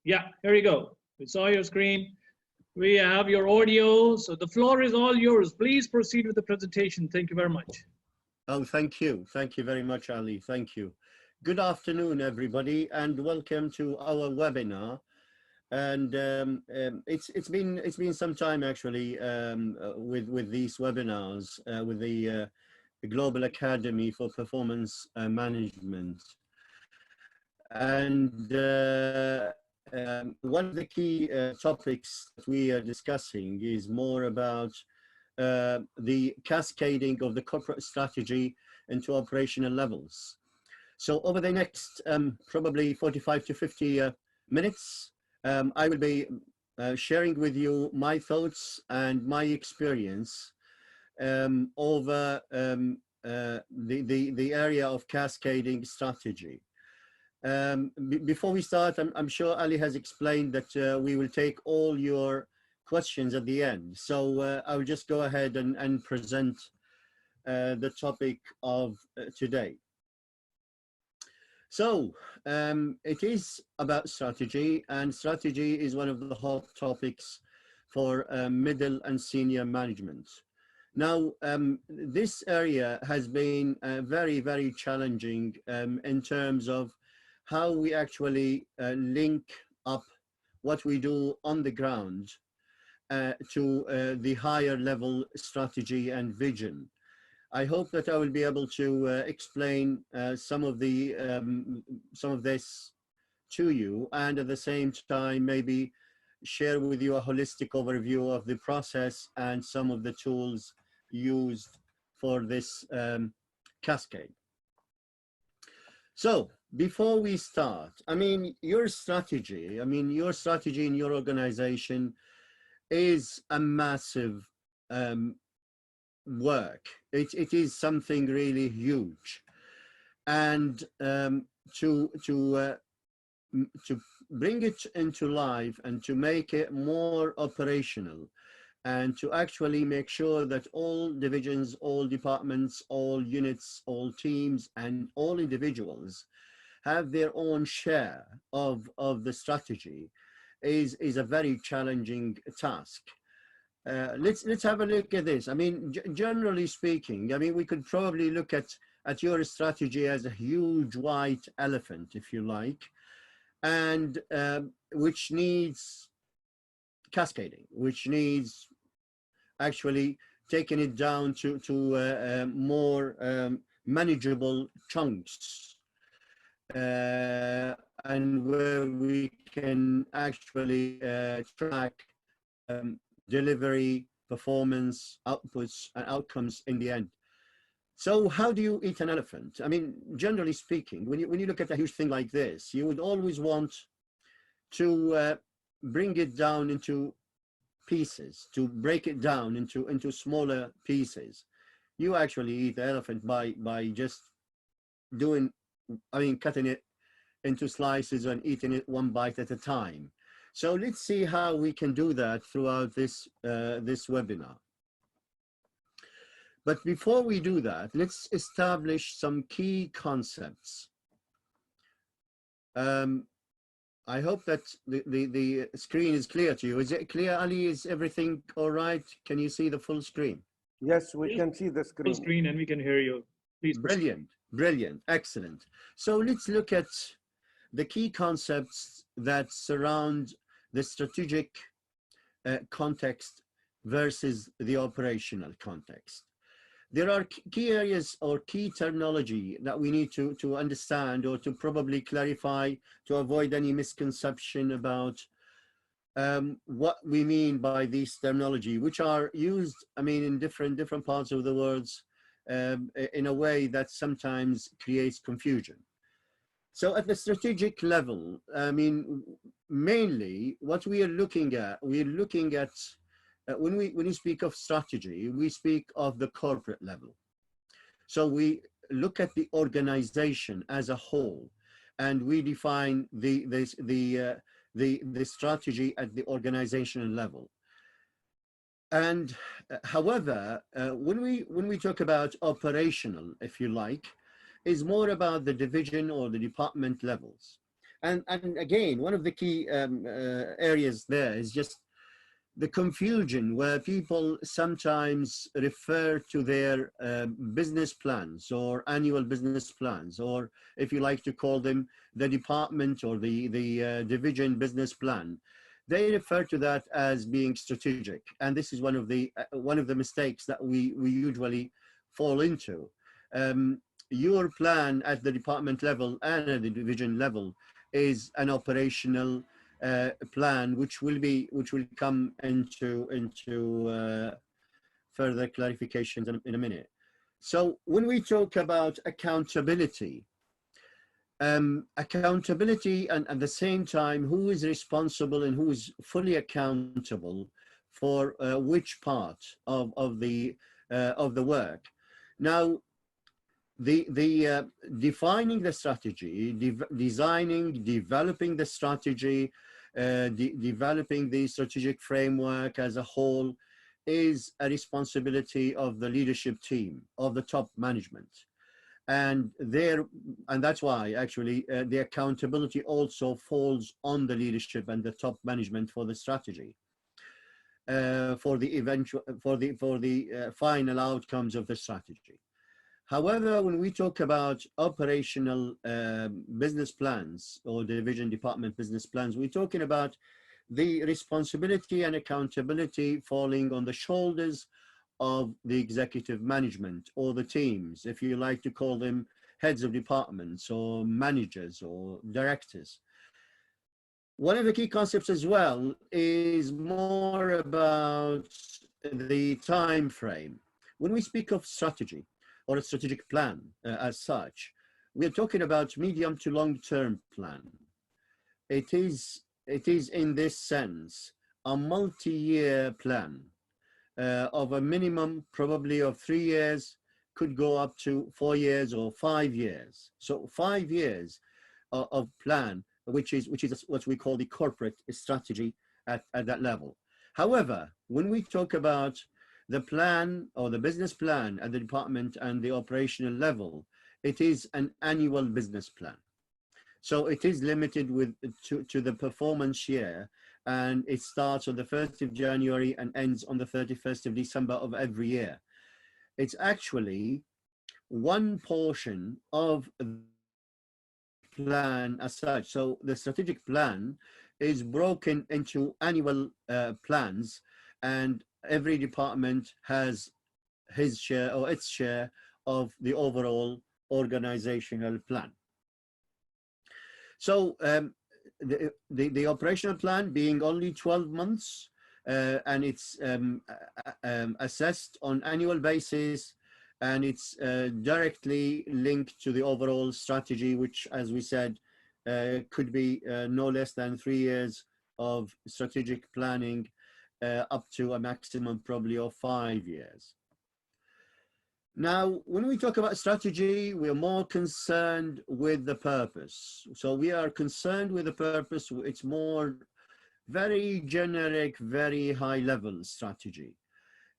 Yeah, here you go. We saw your screen. We have your audio. So the floor is all yours. Please proceed with the presentation. Thank you very much. Oh, thank you. Thank you very much, Ali. Thank you. Good afternoon, everybody, and welcome to our webinar. And it's been some time actually with these webinars with the Global Academy for Performance Management. And one of the key topics that we are discussing is more about the cascading of the corporate strategy into operational levels. So over the next probably 45 to 50 minutes, I will be sharing with you my thoughts and my experience over the area of cascading strategy. Before we start, I'm sure Ali has explained that we will take all your questions at the end. So I'll just go ahead and present the topic of today. So it is about strategy, and strategy is one of the hot topics for middle and senior management. Now, this area has been very, very challenging in terms of how we actually link up what we do on the ground to the higher level strategy and vision. I hope that I will be able to explain some of this to you, and at the same time maybe share with you a holistic overview of the process and some of the tools used for this cascade. So before we start, your strategy in your organization is a massive work. It is something really huge, and to bring it into life and to make it more operational, and to actually make sure that all divisions, all departments, all units, all teams, and all individuals have their own share of the strategy is a very challenging task. Let's have a look at this. Generally speaking, we could probably look at your strategy as a huge white elephant, if you like, and which needs cascading, which needs actually taking it down to more manageable chunks, and where we can actually track delivery, performance, outputs, and outcomes in the end. So how do you eat an elephant? Generally speaking, when you look at a huge thing like this, you would always want to bring it down into pieces, to break it down into smaller pieces. You actually eat the elephant by just doing, cutting it into slices and eating it one bite at a time. So let's see how we can do that throughout this webinar. But before we do that, let's establish some key concepts. I hope that the screen is clear to you. Is it clear, Ali? Is everything all right? Can you see the full screen? Yes, we can see the screen. Full screen, and we can hear you. Please. Brilliant, brilliant, excellent. So let's look at the key concepts that surround the strategic context versus the operational context. There are key areas or key terminology that we need to understand, or to probably clarify, to avoid any misconception about what we mean by these terminology, which are used, in different parts of the world in a way that sometimes creates confusion. So at the strategic level, mainly what we are looking at, when we speak of strategy, we speak of the corporate level. So we look at the organization as a whole, and we define the strategy at the organizational level. And however, when we talk about operational, if you like, is more about the division or the department levels. And again, one of the key areas there is just the confusion where people sometimes refer to their business plans or annual business plans, or if you like to call them the department or the division business plan. They refer to that as being strategic, and this is one of the mistakes that we usually fall into. Your plan at the department level and at the division level is an operational plan, which will come into further clarifications in a minute. So when we talk about accountability, accountability and at the same time, who is responsible and who is fully accountable for which part of the work. Now, the defining the strategy, designing, developing the strategy, developing the strategic framework as a whole is a responsibility of the leadership team, of the top management. And that's why actually the accountability also falls on the leadership and the top management for the strategy, for the final outcomes of the strategy. However, when we talk about operational business plans or division department business plans, we're talking about the responsibility and accountability falling on the shoulders of the executive management or the teams, if you like to call them heads of departments or managers or directors. One of the key concepts as well is more about the time frame. When we speak of strategy or a strategic plan as such, we're talking about medium to long-term plan. It is in this sense a multi-year plan of a minimum probably of 3 years, could go up to 4 years or 5 years. So 5 years of plan, which is what we call the corporate strategy at that level. However, when we talk about the plan or the business plan at the department and the operational level, it is an annual business plan. So it is limited to the performance year, and it starts on the 1st of January and ends on the 31st of December of every year. It's actually one portion of the plan as such. So the strategic plan is broken into annual plans, and every department has his share or its share of the overall organizational plan. So the operational plan being only 12 months, and it's assessed on annual basis, and it's directly linked to the overall strategy, which, as we said, could be no less than 3 years of strategic planning, up to a maximum probably of 5 years. Now, when we talk about strategy, we are more concerned with the purpose. So we are concerned with the purpose. It's more very generic, very high level strategy.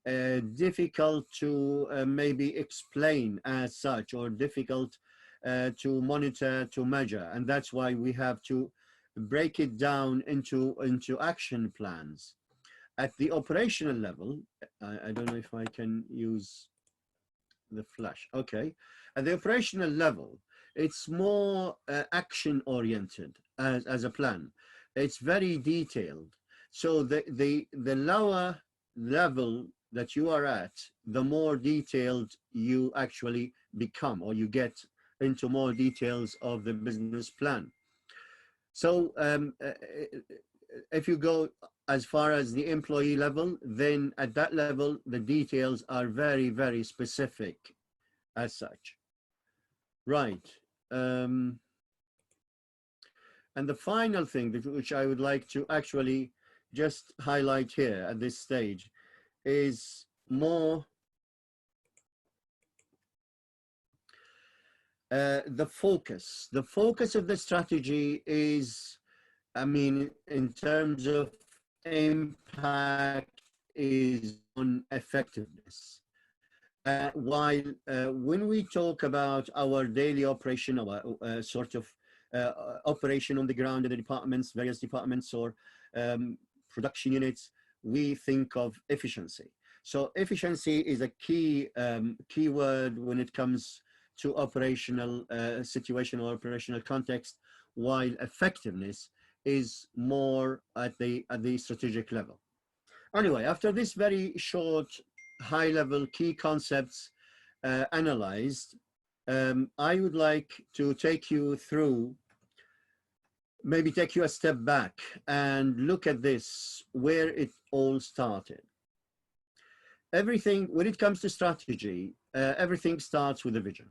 Difficult to maybe explain as such, or difficult to monitor, to measure. And that's why we have to break it down into action plans. At the operational level, I don't know if I can use the flash. Okay. At the operational level, it's more action oriented as a plan. It's very detailed. So the lower level that you are at, the more detailed you actually become, or you get into more details of the business plan. So if you go as far as the employee level, then at that level, the details are very, very specific as such. Right. And the final thing which I would like to actually just highlight here at this stage is more the focus. The focus of the strategy is, I mean, in terms of impact, is on effectiveness. While when we talk about our daily operation, our sort of operation on the ground in the departments, various departments or production units, we think of efficiency. So efficiency is a key word when it comes to operational situation or operational context, while effectiveness is more at the strategic level. Anyway, after this very short, high-level key concepts analyzed, I would like to take you through, maybe take you a step back and look at this, where it all started. Everything, when it comes to strategy, everything starts with a vision.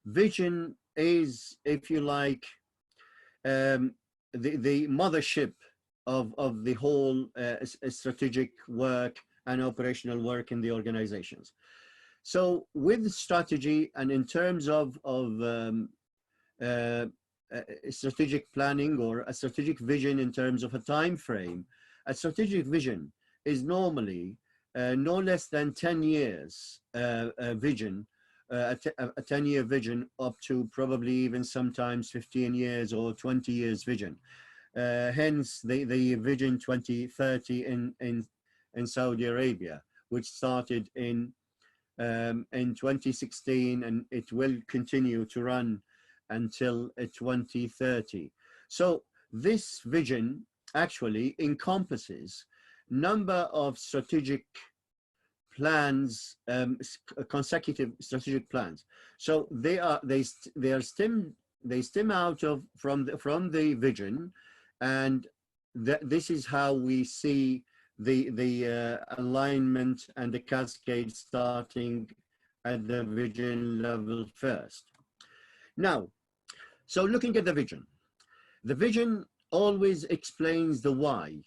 Vision is, if you like, the mothership of the whole strategic work and operational work in the organizations. So with strategy and in terms of strategic planning or a strategic vision in terms of a time frame, a strategic vision is normally no less than 10 years vision, a 10-year vision up to probably even sometimes 15 years or 20 years vision. Hence the Vision 2030 in Saudi Arabia, which started in 2016, and it will continue to run until 2030. So this vision actually encompasses number of strategic plans, consecutive strategic plans. So they stem out of from the vision, and this is how we see the alignment and the cascade starting at the vision level first. Now, so looking at the vision always explains the why.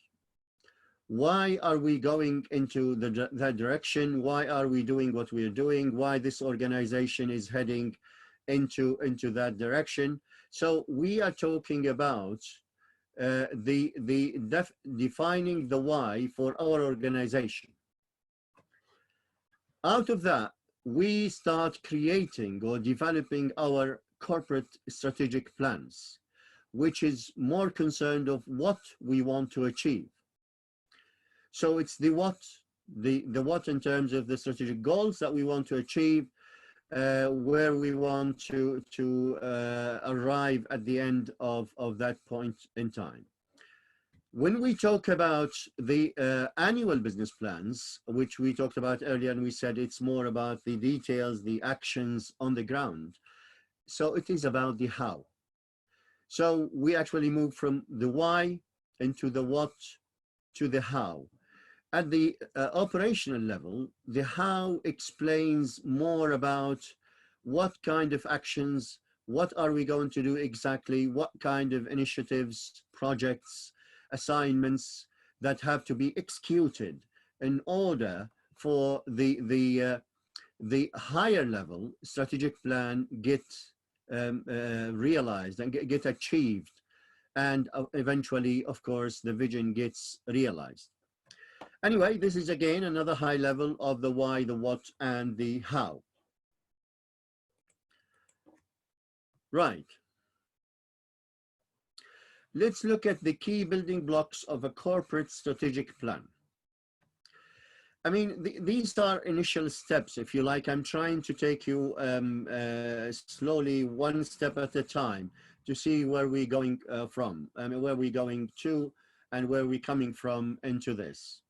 Why are we going into that direction? Why are we doing what we are doing? Why this organization is heading into that direction? So we are talking about defining the why for our organization. Out of that, we start creating or developing our corporate strategic plans, which is more concerned of what we want to achieve. So it's the what in terms of the strategic goals that we want to achieve, where we want to arrive at the end of that point in time. When we talk about the annual business plans, which we talked about earlier, and we said it's more about the details, the actions on the ground. So it is about the how. So we actually move from the why into the what to the how. At the operational level, the how explains more about what kind of actions, what are we going to do exactly, what kind of initiatives, projects, assignments that have to be executed in order for the higher level strategic plan get realized and get achieved, and eventually, of course, the vision gets realized. Anyway, this is again another high level of the why, the what, and the how. Right. Let's look at the key building blocks of a corporate strategic plan. I mean, these are initial steps, if you like. I'm trying to take you slowly, one step at a time, to see where we're going from, where we're going to, and where we're coming from into this.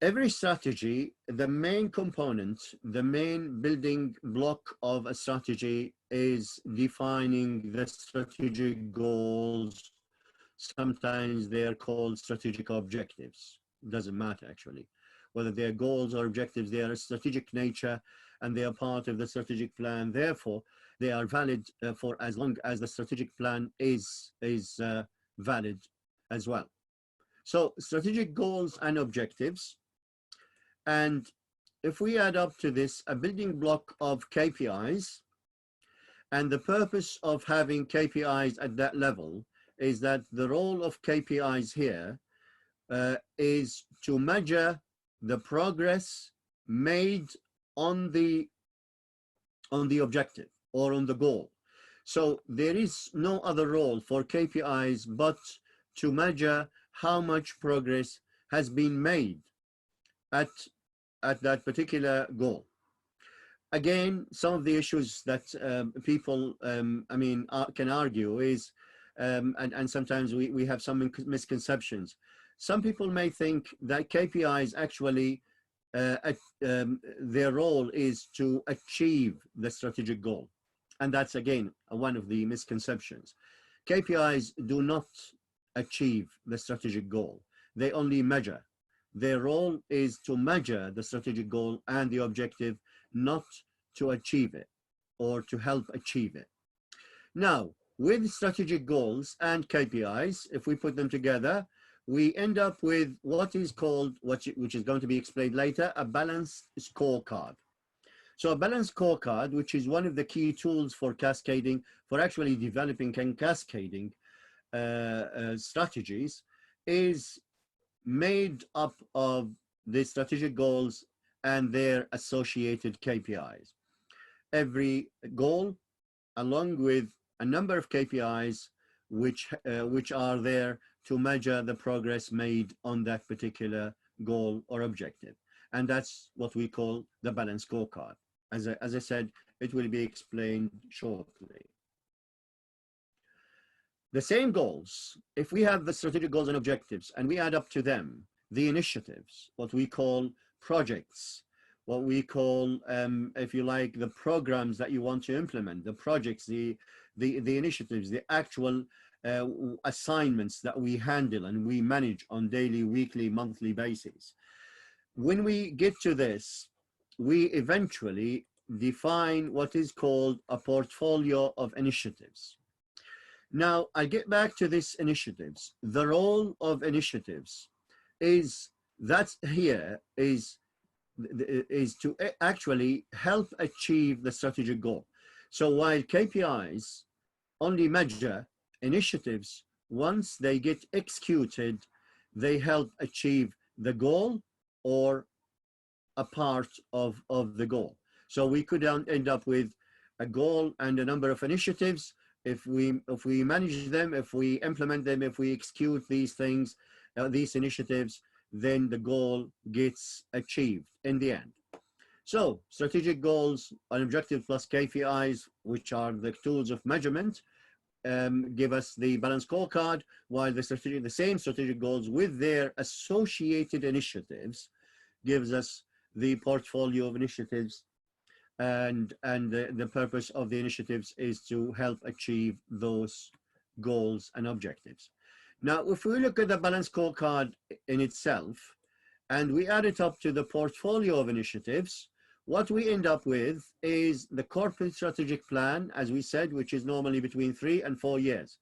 Every strategy, the main component, the main building block of a strategy is defining the strategic goals. Sometimes they are called strategic objectives. It doesn't matter, actually. Whether they're goals or objectives, they are a strategic nature and they are part of the strategic plan. Therefore, they are valid for as long as the strategic plan is valid as well. So strategic goals and objectives. And if we add up to this, a building block of KPIs, and the purpose of having KPIs at that level is that the role of KPIs here is to measure the progress made on the objective or on the goal. So there is no other role for KPIs but to measure how much progress has been made at that particular goal. Again, some of the issues that people, can argue is, and sometimes we have some misconceptions. Some people may think that KPIs actually, their role is to achieve the strategic goal. And that's, again, one of the misconceptions. KPIs do not achieve the strategic goal. They only measure. Their role is to measure the strategic goal and the objective, not to achieve it or to help achieve it. Now, with strategic goals and KPIs, if we put them together, we end up with what is called, which is going to be explained later, a balanced scorecard. So a balanced scorecard, which is one of the key tools for cascading, for actually developing and cascading strategies, is made up of the strategic goals and their associated KPIs. Every goal, along with a number of KPIs, which are there to measure the progress made on that particular goal or objective. And that's what we call the balanced scorecard. As I said, it will be explained shortly. The same goals, if we have the strategic goals and objectives and we add up to them the initiatives, what we call projects, what we call, if you like, the programs that you want to implement, the projects, the initiatives, the actual assignments that we handle and we manage on daily, weekly, monthly basis. When we get to this, we eventually define what is called a portfolio of initiatives. Now, I get back to this initiatives. The role of initiatives is that here is to actually help achieve the strategic goal. So while KPIs only measure, initiatives, once they get executed, they help achieve the goal or a part of the goal. So we could end up with a goal and a number of initiatives. If we manage them, if we implement them, if we execute these things, these initiatives, then the goal gets achieved in the end. So strategic goals, an objective plus KPIs, which are the tools of measurement, give us the balanced scorecard, while the same strategic goals with their associated initiatives gives us the portfolio of initiatives, and the purpose of the initiatives is to help achieve those goals and objectives. Now, if we look at the balanced scorecard in itself, and we add it up to the portfolio of initiatives, what we end up with is the corporate strategic plan, as we said, which is normally between 3 and 4 years.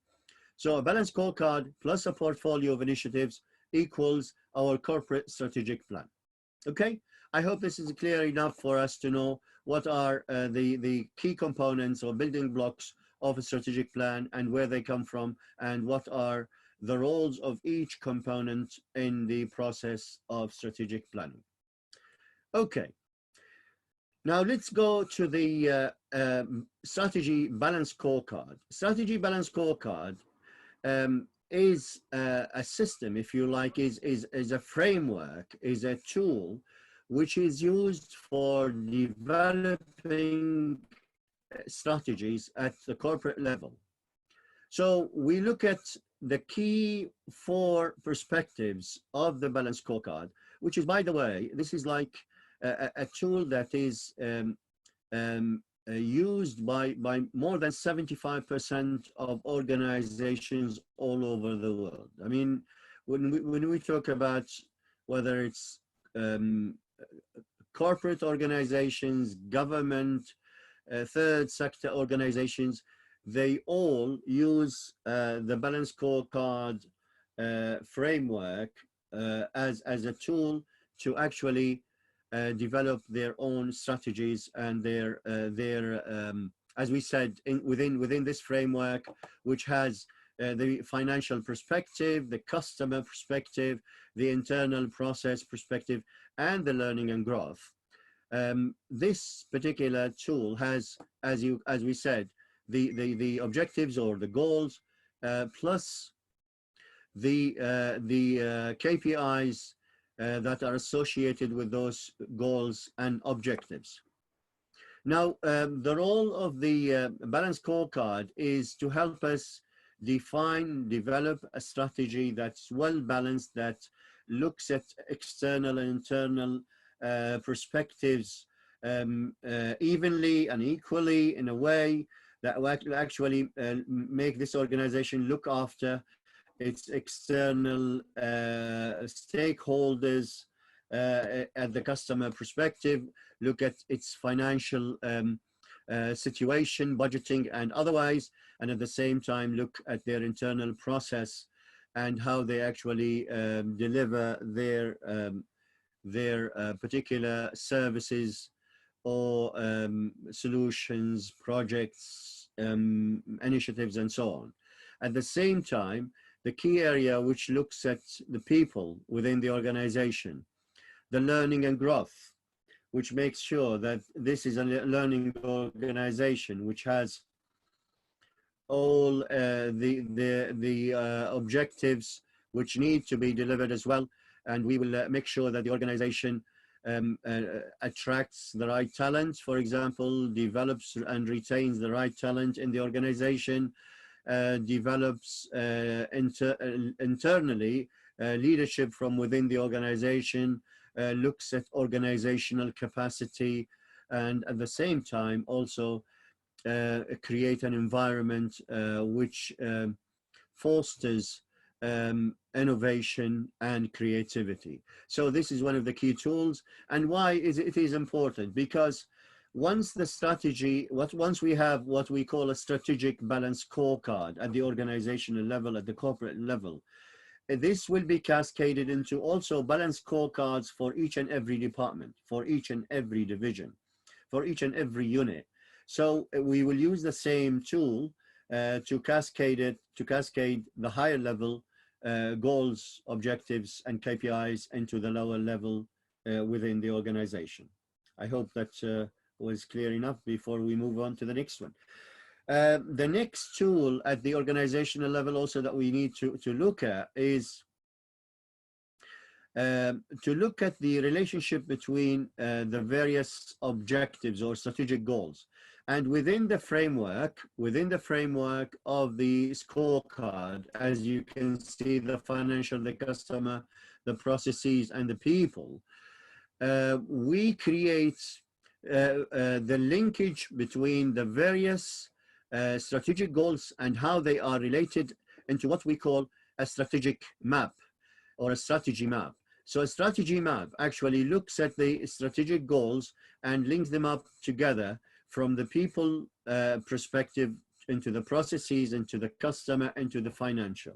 So a balanced scorecard plus a portfolio of initiatives equals our corporate strategic plan. Okay, I hope this is clear enough for us to know what are the key components or building blocks of a strategic plan and where they come from, and what are the roles of each component in the process of strategic planning. Okay, now let's go to the strategy balanced scorecard. Strategy balanced scorecard is a system, if you like, is a framework, is a tool which is used for developing strategies at the corporate level. So we look at the key 4 perspectives of the balanced scorecard, which is, by the way, this is like a tool that is used by more than 75% of organizations all over the world. I mean, when we talk about whether it's corporate organizations, government, third sector organizations, they all use the balanced scorecard framework as a tool to actually develop their own strategies and their as we said, within this framework, which has the financial perspective, the customer perspective, the internal process perspective, and the learning and growth. This particular tool has, as we said, the objectives or the goals, plus the KPIs that are associated with those goals and objectives. Now, the role of the balanced scorecard is to help us develop a strategy that's well balanced, that looks at external and internal perspectives evenly and equally, in a way that will actually make this organization look after its external stakeholders at the customer perspective, look at its financial situation, budgeting and otherwise, and at the same time look at their internal process and how they actually deliver their particular services or solutions, projects, initiatives, and so on. At the same time, the key area which looks at the people within the organization, the learning and growth, which makes sure that this is a learning organization which has all the objectives which need to be delivered as well. And we will make sure that the organization attracts the right talent, for example, develops and retains the right talent in the organization, develops internally leadership from within the organization, looks at organizational capacity, and at the same time also create an environment which fosters innovation and creativity. So this is one of the key tools. And why is it is important? Because once the strategy, once we have what we call a strategic balance scorecard at the organizational level, at the corporate level, this will be cascaded into also balance scorecards for each and every department, for each and every division, for each and every unit. So we will use the same tool to cascade the higher level goals, objectives, and KPIs into the lower level within the organization. I hope that was clear enough before we move on to the next one. The next tool at the organizational level also that we need to look at is to look at the relationship between the various objectives or strategic goals. And within the framework of the scorecard, as you can see, the financial, the customer, the processes, and the people, we create the linkage between the various strategic goals and how they are related into what we call a strategic map or a strategy map. So a strategy map actually looks at the strategic goals and links them up together from the people perspective into the processes, into the customer, into the financial.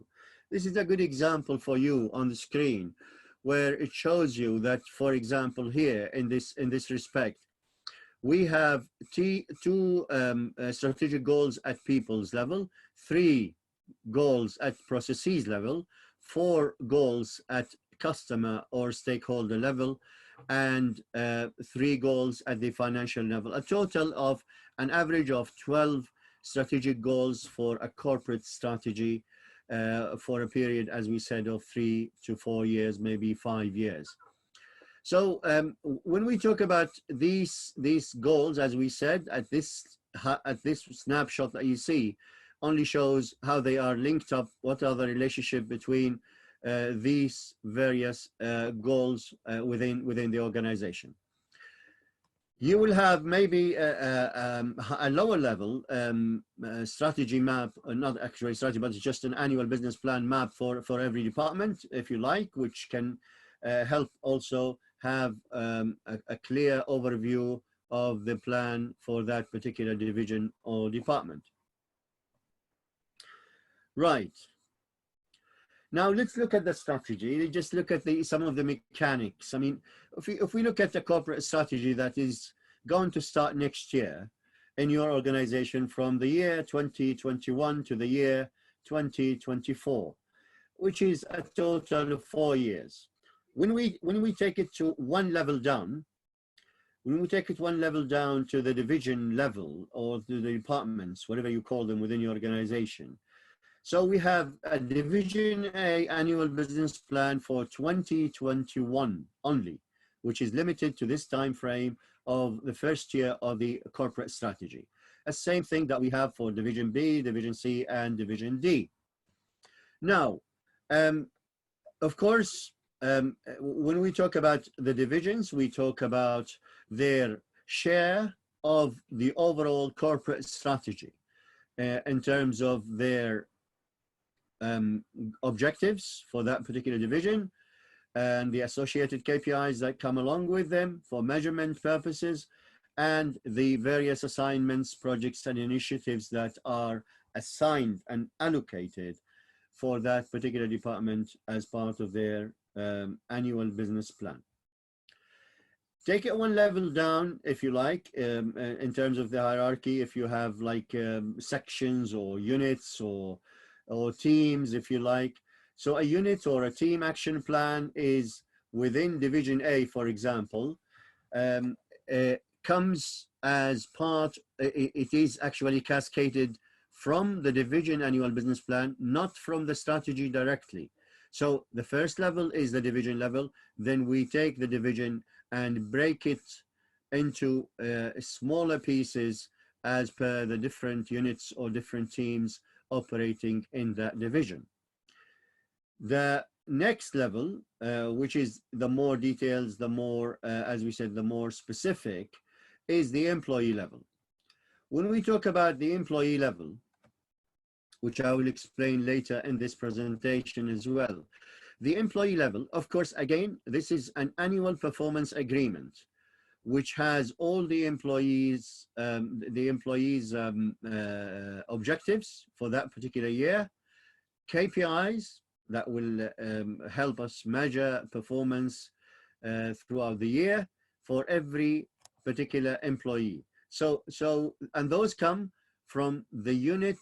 This is a good example for you on the screen, where it shows you that, for example, here in this respect, we have two strategic goals at people's level, 3 goals at processes level, 4 goals at customer or stakeholder level, and 3 goals at the financial level. A total of an average of 12 strategic goals for a corporate strategy for a period, as we said, of 3 to 4 years, maybe 5 years. So when we talk about these goals, as we said, at this snapshot that you see, only shows how they are linked up, what are the relationship between these various goals within the organization. You will have maybe a lower level strategy map, not actually strategy, but it's just an annual business plan map for every department, if you like, which can help also have a clear overview of the plan for that particular division or department. Right. Now let's look at the strategy. Just look at some of the mechanics. I mean, if we look at the corporate strategy that is going to start next year in your organization, from the year 2021 to the year 2024, which is a total of 4 years. When we take it to one level down, when we take it one level down to the division level or to the departments, whatever you call them within your organization. So we have a Division A annual business plan for 2021 only, which is limited to this time frame of the first year of the corporate strategy. The same thing that we have for Division B, Division C, and Division D. Now, of course, when we talk about the divisions, we talk about their share of the overall corporate strategy in terms of their objectives for that particular division and the associated KPIs that come along with them for measurement purposes, and the various assignments, projects, and initiatives that are assigned and allocated for that particular department as part of their annual business plan. Take it one level down, if you like, in terms of the hierarchy, if you have like sections or units or teams, if you like. So a unit or a team action plan is within Division A, for example, comes as part, it is actually cascaded from the division annual business plan, not from the strategy directly. So the first level is the division level, then we take the division and break it into smaller pieces as per the different units or different teams operating in that division. The next level, which is the more details, the more, as we said, the more specific, is the employee level. When we talk about the employee level, which I will explain later in this presentation as well, the employee level, of course, again, this is an annual performance agreement, which has all the employees' objectives for that particular year, KPIs that will help us measure performance throughout the year for every particular employee. And those come from the unit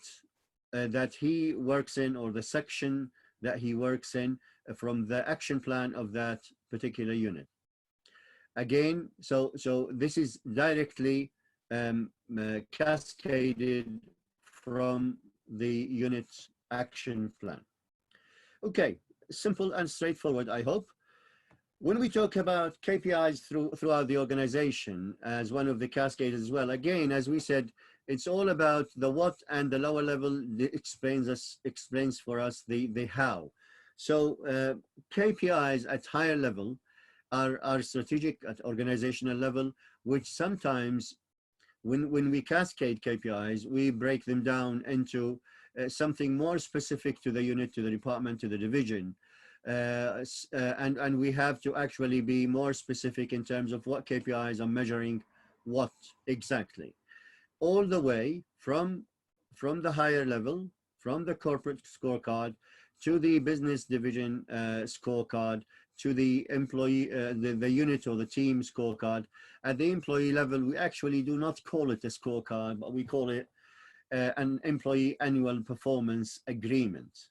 that he works in, or the section that he works in, from the action plan of that particular unit. Again, so this is directly cascaded from the unit's action plan. Okay, simple and straightforward, I hope. When we talk about KPIs throughout the organization as one of the cascades as well, again, as we said, it's all about the what, and the lower level explains for us the how. So KPIs at higher level are strategic at organizational level, which sometimes when we cascade KPIs, we break them down into something more specific to the unit, to the department, to the division. And we have to actually be more specific in terms of what KPIs are measuring what exactly. All the way from the higher level, from the corporate scorecard to the business division scorecard, to the employee, the unit or the team scorecard. At the employee level, we actually do not call it a scorecard, but we call it an employee annual performance agreement.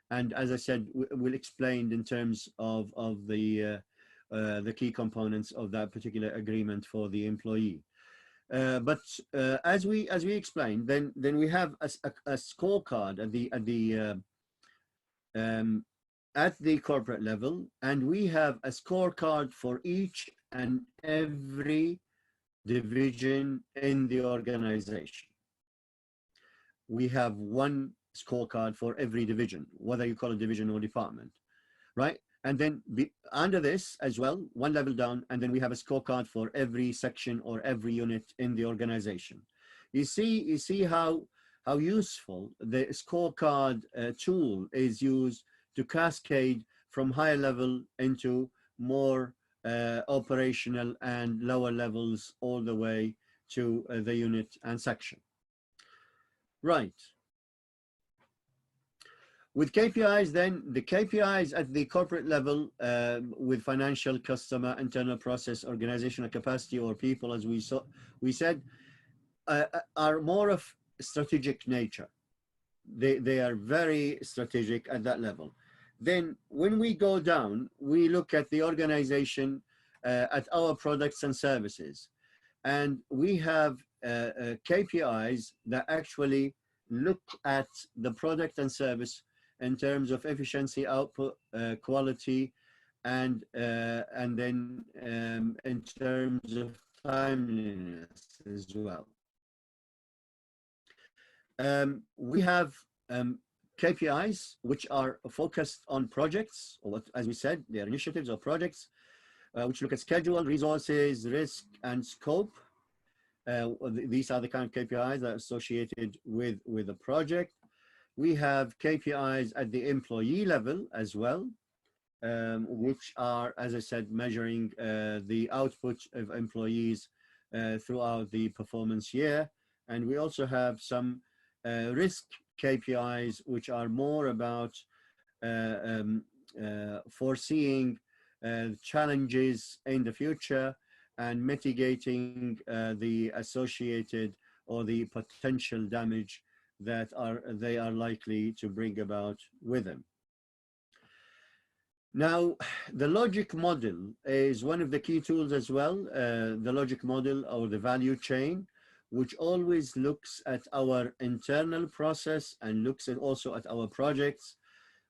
And as I said, we'll explain in terms of the key components of that particular agreement for the employee. But as we explained, then we have a scorecard at the corporate level, and we have a scorecard for each and every division in the organization. We have one scorecard for every division, whether you call it division or department, right? And then under this as well, one level down, and then we have a scorecard for every section or every unit in the organization. You see how useful the scorecard tool is used to cascade from higher level into more operational and lower levels all the way to the unit and section. Right. With KPIs then, the KPIs at the corporate level with financial, customer, internal process, organizational capacity, or people, as we said, are more of strategic nature. they are very strategic at that level. Then when we go down, we look at the organization, at our products and services. And we have KPIs that actually look at the product and service in terms of efficiency, output, quality, and then in terms of timeliness as well. We have KPIs which are focused on projects, or what, as we said, they are initiatives or projects, which look at schedule, resources, risk, and scope. These are the kind of KPIs that are associated with a project. We have KPIs at the employee level as well, which are, as I said, measuring the output of employees throughout the performance year. And we also have some risk KPIs, which are more about foreseeing challenges in the future and mitigating the associated or the potential damage that they are likely to bring about with them. Now, the logic model is one of the key tools as well, the logic model or the value chain, which always looks at our internal process and looks at also at our projects,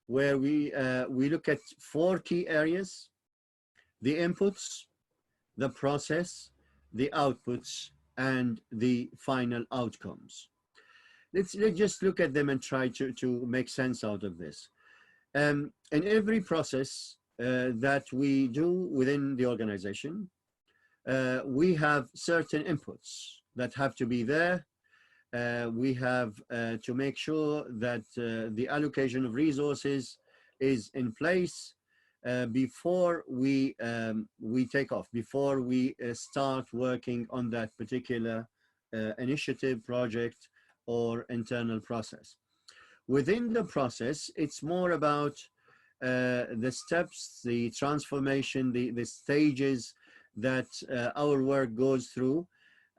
where we look at 4 key areas: the inputs, the process, the outputs, and the final outcomes. Let's just look at them and try to make sense out of this. In every process that we do within the organization, we have certain inputs that have to be there. We have to make sure that the allocation of resources is in place before we take off, before we start working on that particular initiative, project, or internal process. Within the process, it's more about the steps, the transformation, the stages that our work goes through.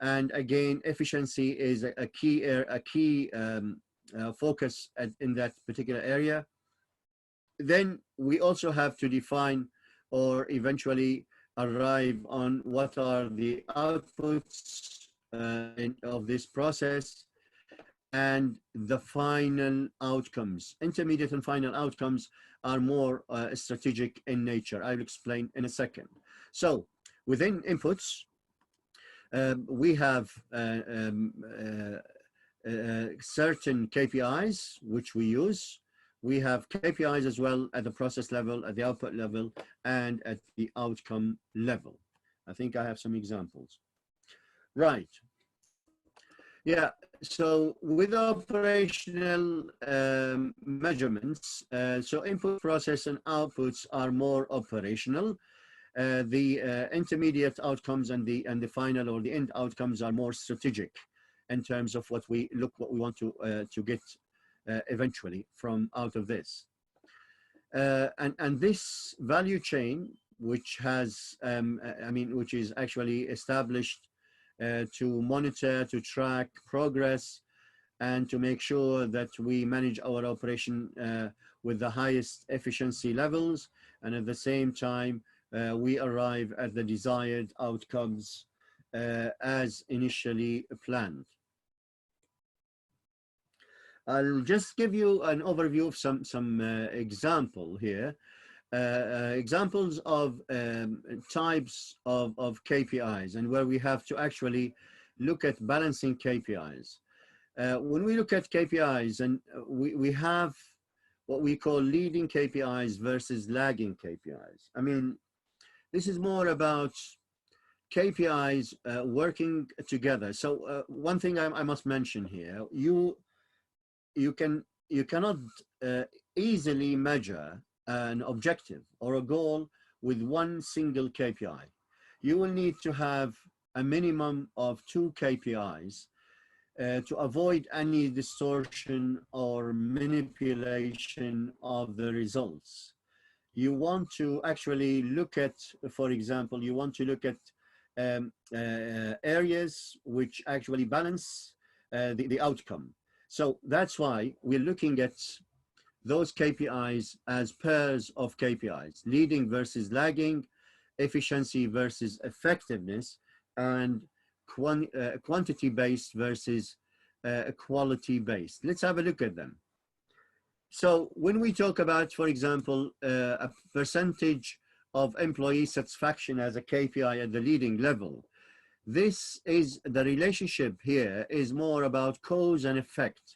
And again, efficiency is a key focus in that particular area. Then we also have to define or eventually arrive on what are the outputs of this process and the final outcomes. Intermediate and final outcomes are more strategic in nature. I'll explain in a second. So within inputs, we have certain KPIs which we use. We have KPIs as well at the process level, at the output level, and at the outcome level. I think I have some examples. Right. Yeah, so with operational measurements, so input, process, and outputs are more operational. The intermediate outcomes and the final or the end outcomes are more strategic in terms of what we want to get eventually from out of this. And this value chain, which has, which is actually established to monitor, to track progress, and to make sure that we manage our operation with the highest efficiency levels, and at the same time, we arrive at the desired outcomes as initially planned. I'll just give you an overview of some example here. Examples of types of KPIs and where we have to actually look at balancing KPIs. When we look at KPIs, and we have what we call leading KPIs versus lagging KPIs. I mean, this is more about KPIs working together. So one thing I must mention here, you cannot easily measure an objective or a goal with one single KPI. You will need to have a minimum of 2 KPIs to avoid any distortion or manipulation of the results. You want to actually look at, for example, you want to look at areas which actually balance the outcome. So that's why we're looking at those KPIs as pairs of KPIs, leading versus lagging, efficiency versus effectiveness, and quantity-based versus quality-based. Let's have a look at them. So when we talk about, for example, a percentage of employee satisfaction as a KPI at the leading level, this is the relationship here is more about cause and effect.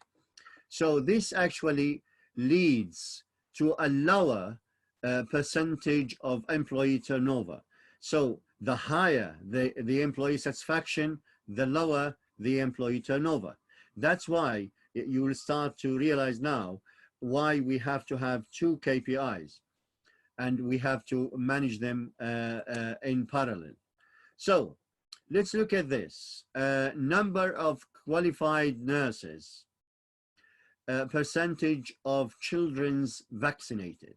So this actually leads to a lower percentage of employee turnover. So the higher the employee satisfaction, the lower the employee turnover. That's why you will start to realize now why we have to have two KPIs and we have to manage them in parallel. So let's look at this. Number of qualified nurses, percentage of children's vaccinated.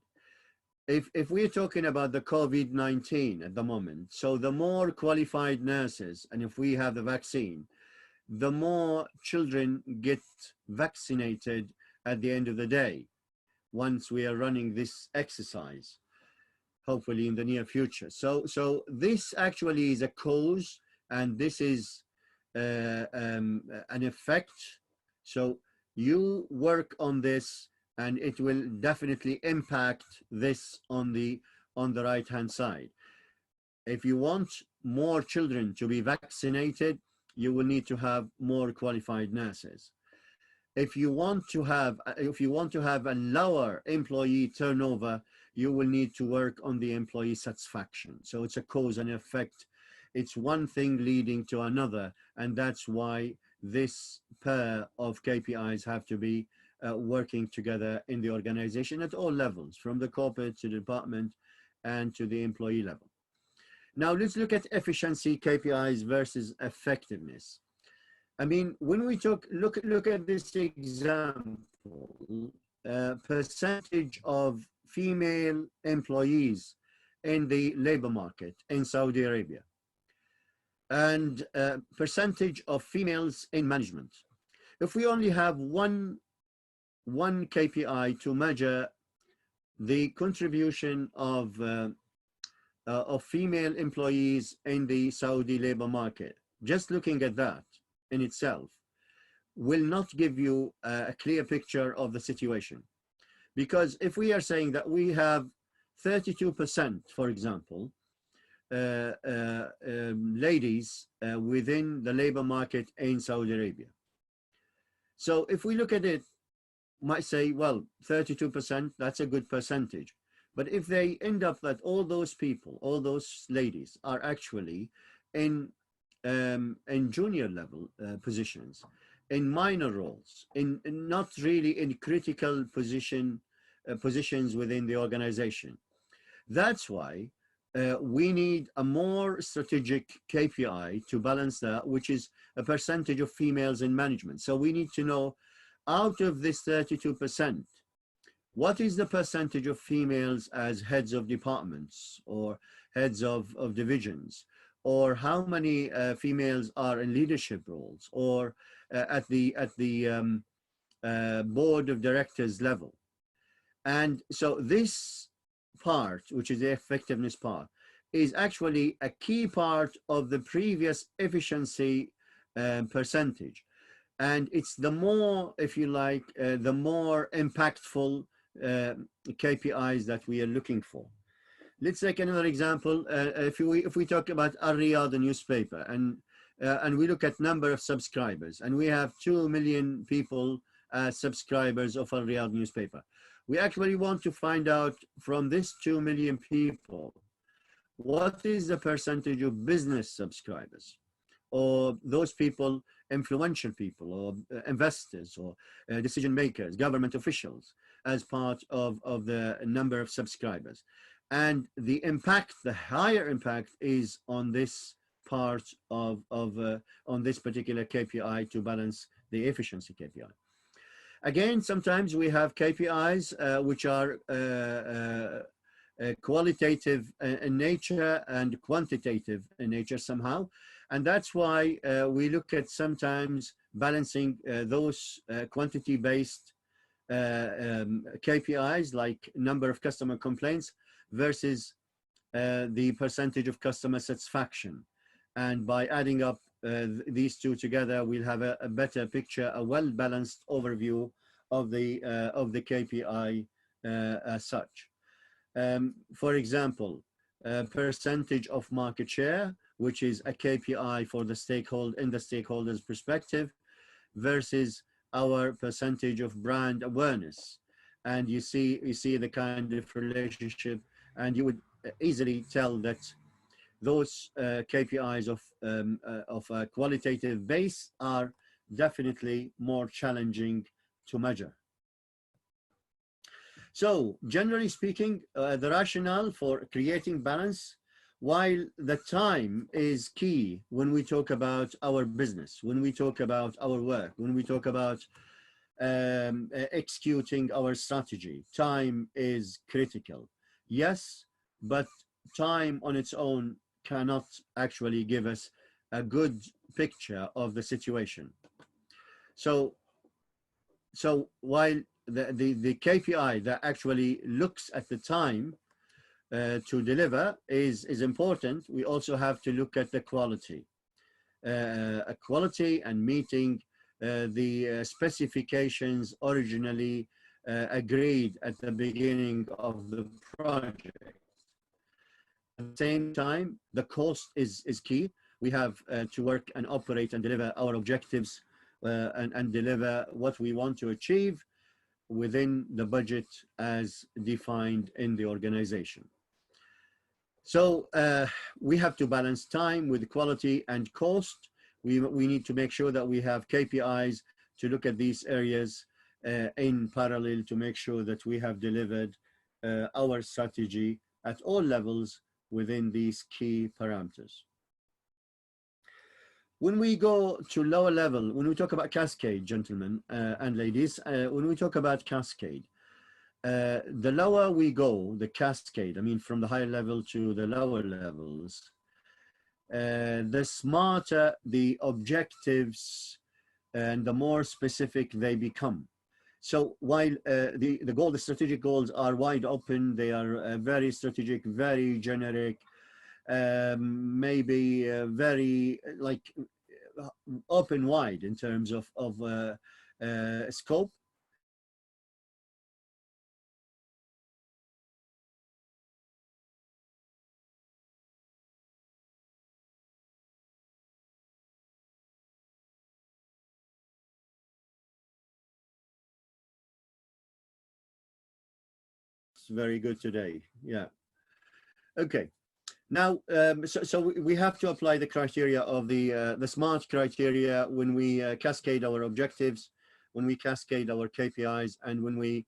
If we're talking about the COVID-19 at the moment, so the more qualified nurses, and if we have the vaccine, the more children get vaccinated at the end of the day, once we are running this exercise, hopefully in the near future. So this actually is a cause, and this is an effect. So you work on this, and it will definitely impact this on the right-hand side. If you want more children to be vaccinated, you will need to have more qualified nurses. If you want to have a lower employee turnover, you will need to work on the employee satisfaction. So it's a cause and effect. It's one thing leading to another, and that's why this pair of KPIs have to be working together in the organization at all levels, from the corporate to the department and to the employee level. Now let's look at efficiency KPIs versus effectiveness. I mean, when we look at this example, percentage of female employees in the labor market in Saudi Arabia, and percentage of females in management. If we only have one KPI to measure the contribution of female employees in the Saudi labor market, just looking at that in itself will not give you a clear picture of the situation. Because if we are saying that we have 32%, for example, ladies within the labor market in Saudi Arabia. So if we look at it, might say, well, 32%, that's a good percentage. But if they end up that all those people, all those ladies are actually in junior level positions, in minor roles, in not really in critical positions within the organization. That's why we need a more strategic KPI to balance that, which is a percentage of females in management. So we need to know, out of this 32%, what is the percentage of females as heads of departments or heads of divisions, or how many females are in leadership roles, or at the board of directors level. And so this part, which is the effectiveness part, is actually a key part of the previous efficiency percentage. And it's the more, if you like, the more impactful KPIs that we are looking for. Let's take another example. If we talk about Al-Riyadh newspaper, and we look at number of subscribers, and we have 2 million people as subscribers of Al-Riyadh newspaper. We actually want to find out from this 2 million people, what is the percentage of business subscribers, or those people, influential people, or investors, or decision makers, government officials, as part of the number of subscribers. And the impact, the higher impact, is on this part of on this particular KPI to balance the efficiency KPI. Again, sometimes we have KPIs which are qualitative in nature and quantitative in nature somehow. And that's why we look at sometimes balancing those quantity-based KPIs like number of customer complaints versus the percentage of customer satisfaction. And by adding up these two together, we'll have a better picture, a well-balanced overview of the KPI as such. For example, percentage of market share, which is a KPI for the stakeholders' perspective, versus our percentage of brand awareness. And you see the kind of relationship, and you would easily tell that those KPIs of a qualitative base are definitely more challenging to measure. So generally speaking, the rationale for creating balance, while the time is key when we talk about our business, when we talk about our work, when we talk about executing our strategy, time is critical. Yes, but time on its own cannot actually give us a good picture of the situation. So while the KPI that actually looks at the time to deliver is important, we also have to look at the quality. Quality and meeting the specifications originally agreed at the beginning of the project. At the same time, the cost is key. We have to work and operate and deliver our objectives and deliver what we want to achieve within the budget as defined in the organization. So we have to balance time with quality and cost. We need to make sure that we have KPIs to look at these areas in parallel to make sure that we have delivered our strategy at all levels within these key parameters. When we go to lower level, when we talk about cascade, gentlemen and ladies, when we talk about cascade, the lower we go, the cascade, I mean from the higher level to the lower levels, the smarter the objectives and the more specific they become. So while the strategic goals are wide open, they are very strategic, very generic, maybe very like open wide in terms of scope. Very good today. Yeah. Okay. Now, so we have to apply the criteria of the SMART criteria when we cascade our objectives, when we cascade our KPIs, and when we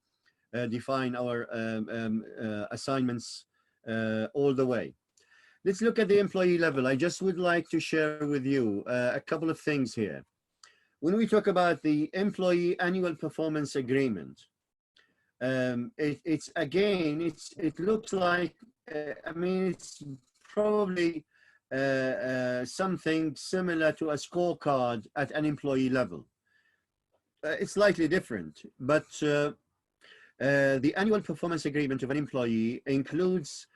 define our assignments all the way. Let's look at the employee level. I just would like to share with you a couple of things here. When we talk about the employee annual performance agreement, it looks like, I mean, it's probably something similar to a scorecard at an employee level. It's slightly different, but the annual performance agreement of an employee includes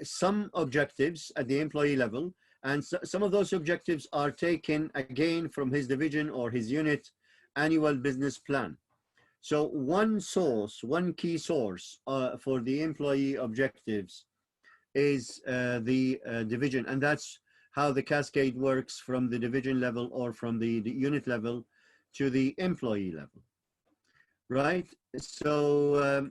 some objectives at the employee level, and some of those objectives are taken again from his division or his unit annual business plan. So one key source for the employee objectives is the division, and that's how the cascade works from the division level or from the unit level to the employee level, right? So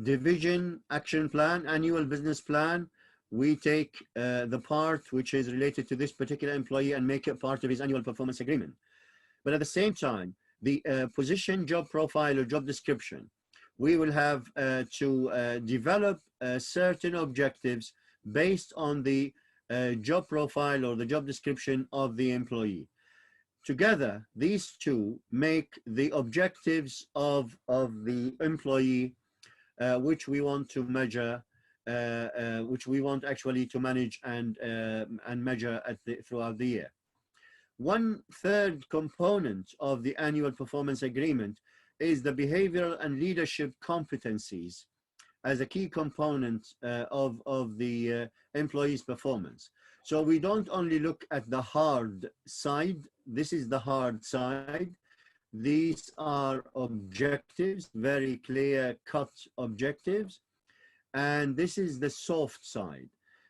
division action plan, annual business plan, we take the part which is related to this particular employee and make it part of his annual performance agreement. But at the same time, the position, job profile, or job description, we will have to develop certain objectives based on the job profile or the job description of the employee. Together, these two make the objectives of the employee, which we want to measure, which we want actually to manage and measure throughout the year. One third component of the annual performance agreement is the behavioral and leadership competencies as a key component of the employee's performance. So we don't only look at the hard side. This is the hard side. These are objectives, very clear-cut objectives. And this is the soft side.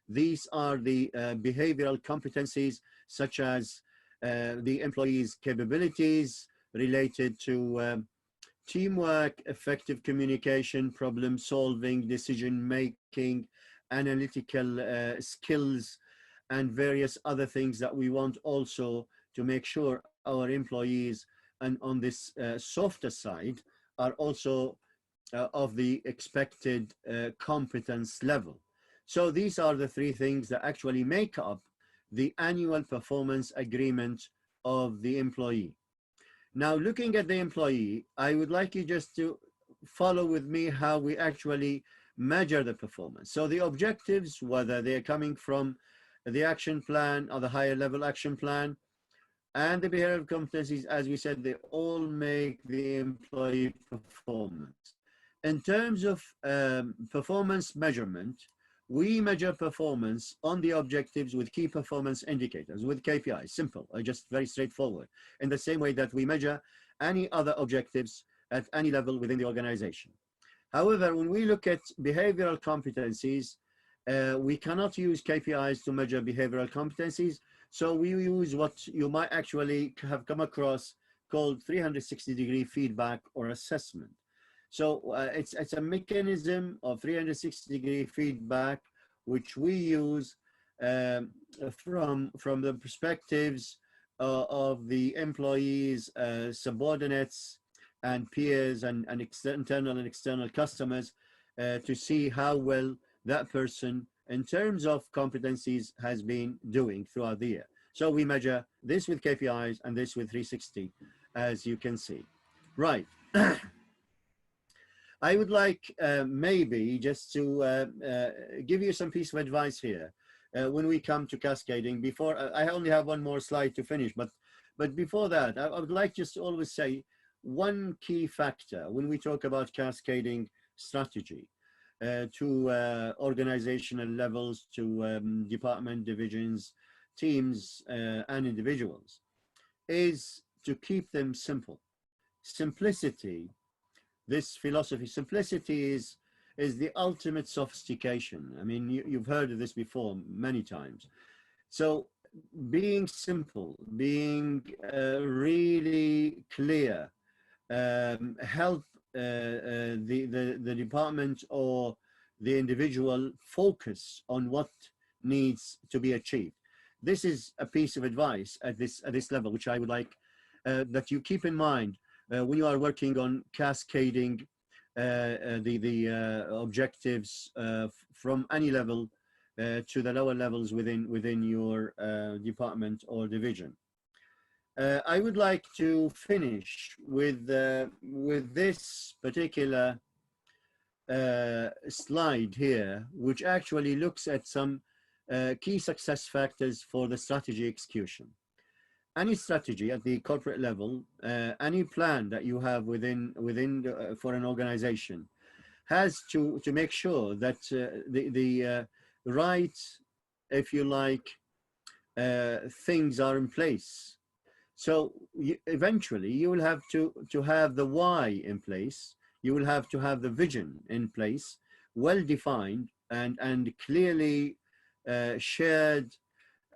These are the behavioral competencies, such as the employee's capabilities related to teamwork, effective communication, problem solving, decision making, analytical skills, and various other things that we want also to make sure our employees and on this softer side are also of the expected competence level. So these are the three things that actually make up the annual performance agreement of the employee. Now, looking at the employee, I would like you just to follow with me how we actually measure the performance. So the objectives, whether they're coming from the action plan or the higher level action plan, and the behavioral competencies, as we said, they all make the employee performance. In terms of performance measurement, we measure performance on the objectives with key performance indicators, with KPIs, simple, just very straightforward, in the same way that we measure any other objectives at any level within the organization. However, when we look at behavioral competencies, we cannot use KPIs to measure behavioral competencies, so we use what you might actually have come across called 360-degree feedback or assessment. So it's a mechanism of 360-degree feedback, which we use from the perspectives of the employees, subordinates, and peers, and internal and external customers to see how well that person, in terms of competencies, has been doing throughout the year. So we measure this with KPIs and this with 360, as you can see. Right. I would like maybe just to give you some piece of advice here when we come to cascading. Before, I only have one more slide to finish, but before that, I would like just to always say one key factor when we talk about cascading strategy to organizational levels, to department, divisions, teams, and individuals, is to keep them simple. Simplicity. This philosophy, simplicity is the ultimate sophistication. I mean, you've heard of this before many times. So being simple, being really clear, help the department or the individual focus on what needs to be achieved. This is a piece of advice at this level, which I would like that you keep in mind when you are working on cascading the objectives from any level to the lower levels within your department or division. I would like to finish with this particular slide here, which actually looks at some key success factors for the strategy execution. Any strategy at the corporate level, any plan that you have for an organization has to make sure that the right, if you like, things are in place. So eventually you will have to have the why in place. You will have to have the vision in place, well defined and clearly shared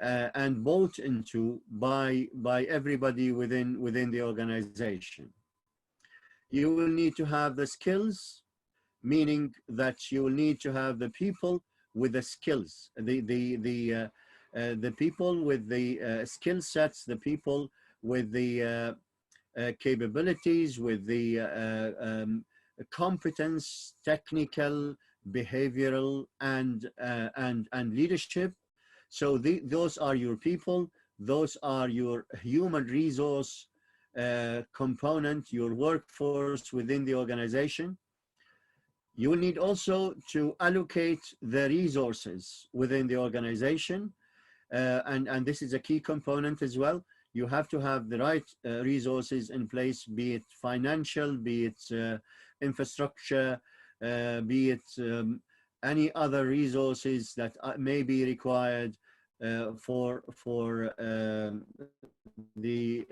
and bought into by everybody within the organization. You will need to have the skills, meaning that you will need to have the people with the skills, the people with the skill sets, the people with the capabilities, with the competence, technical, behavioral, and leadership. So those are your people, those are your human resource component, your workforce within the organization. You will need also to allocate the resources within the organization, and this is a key component as well. you have to have the right resources in place, be it financial, be it infrastructure, be it any other resources that may be required for the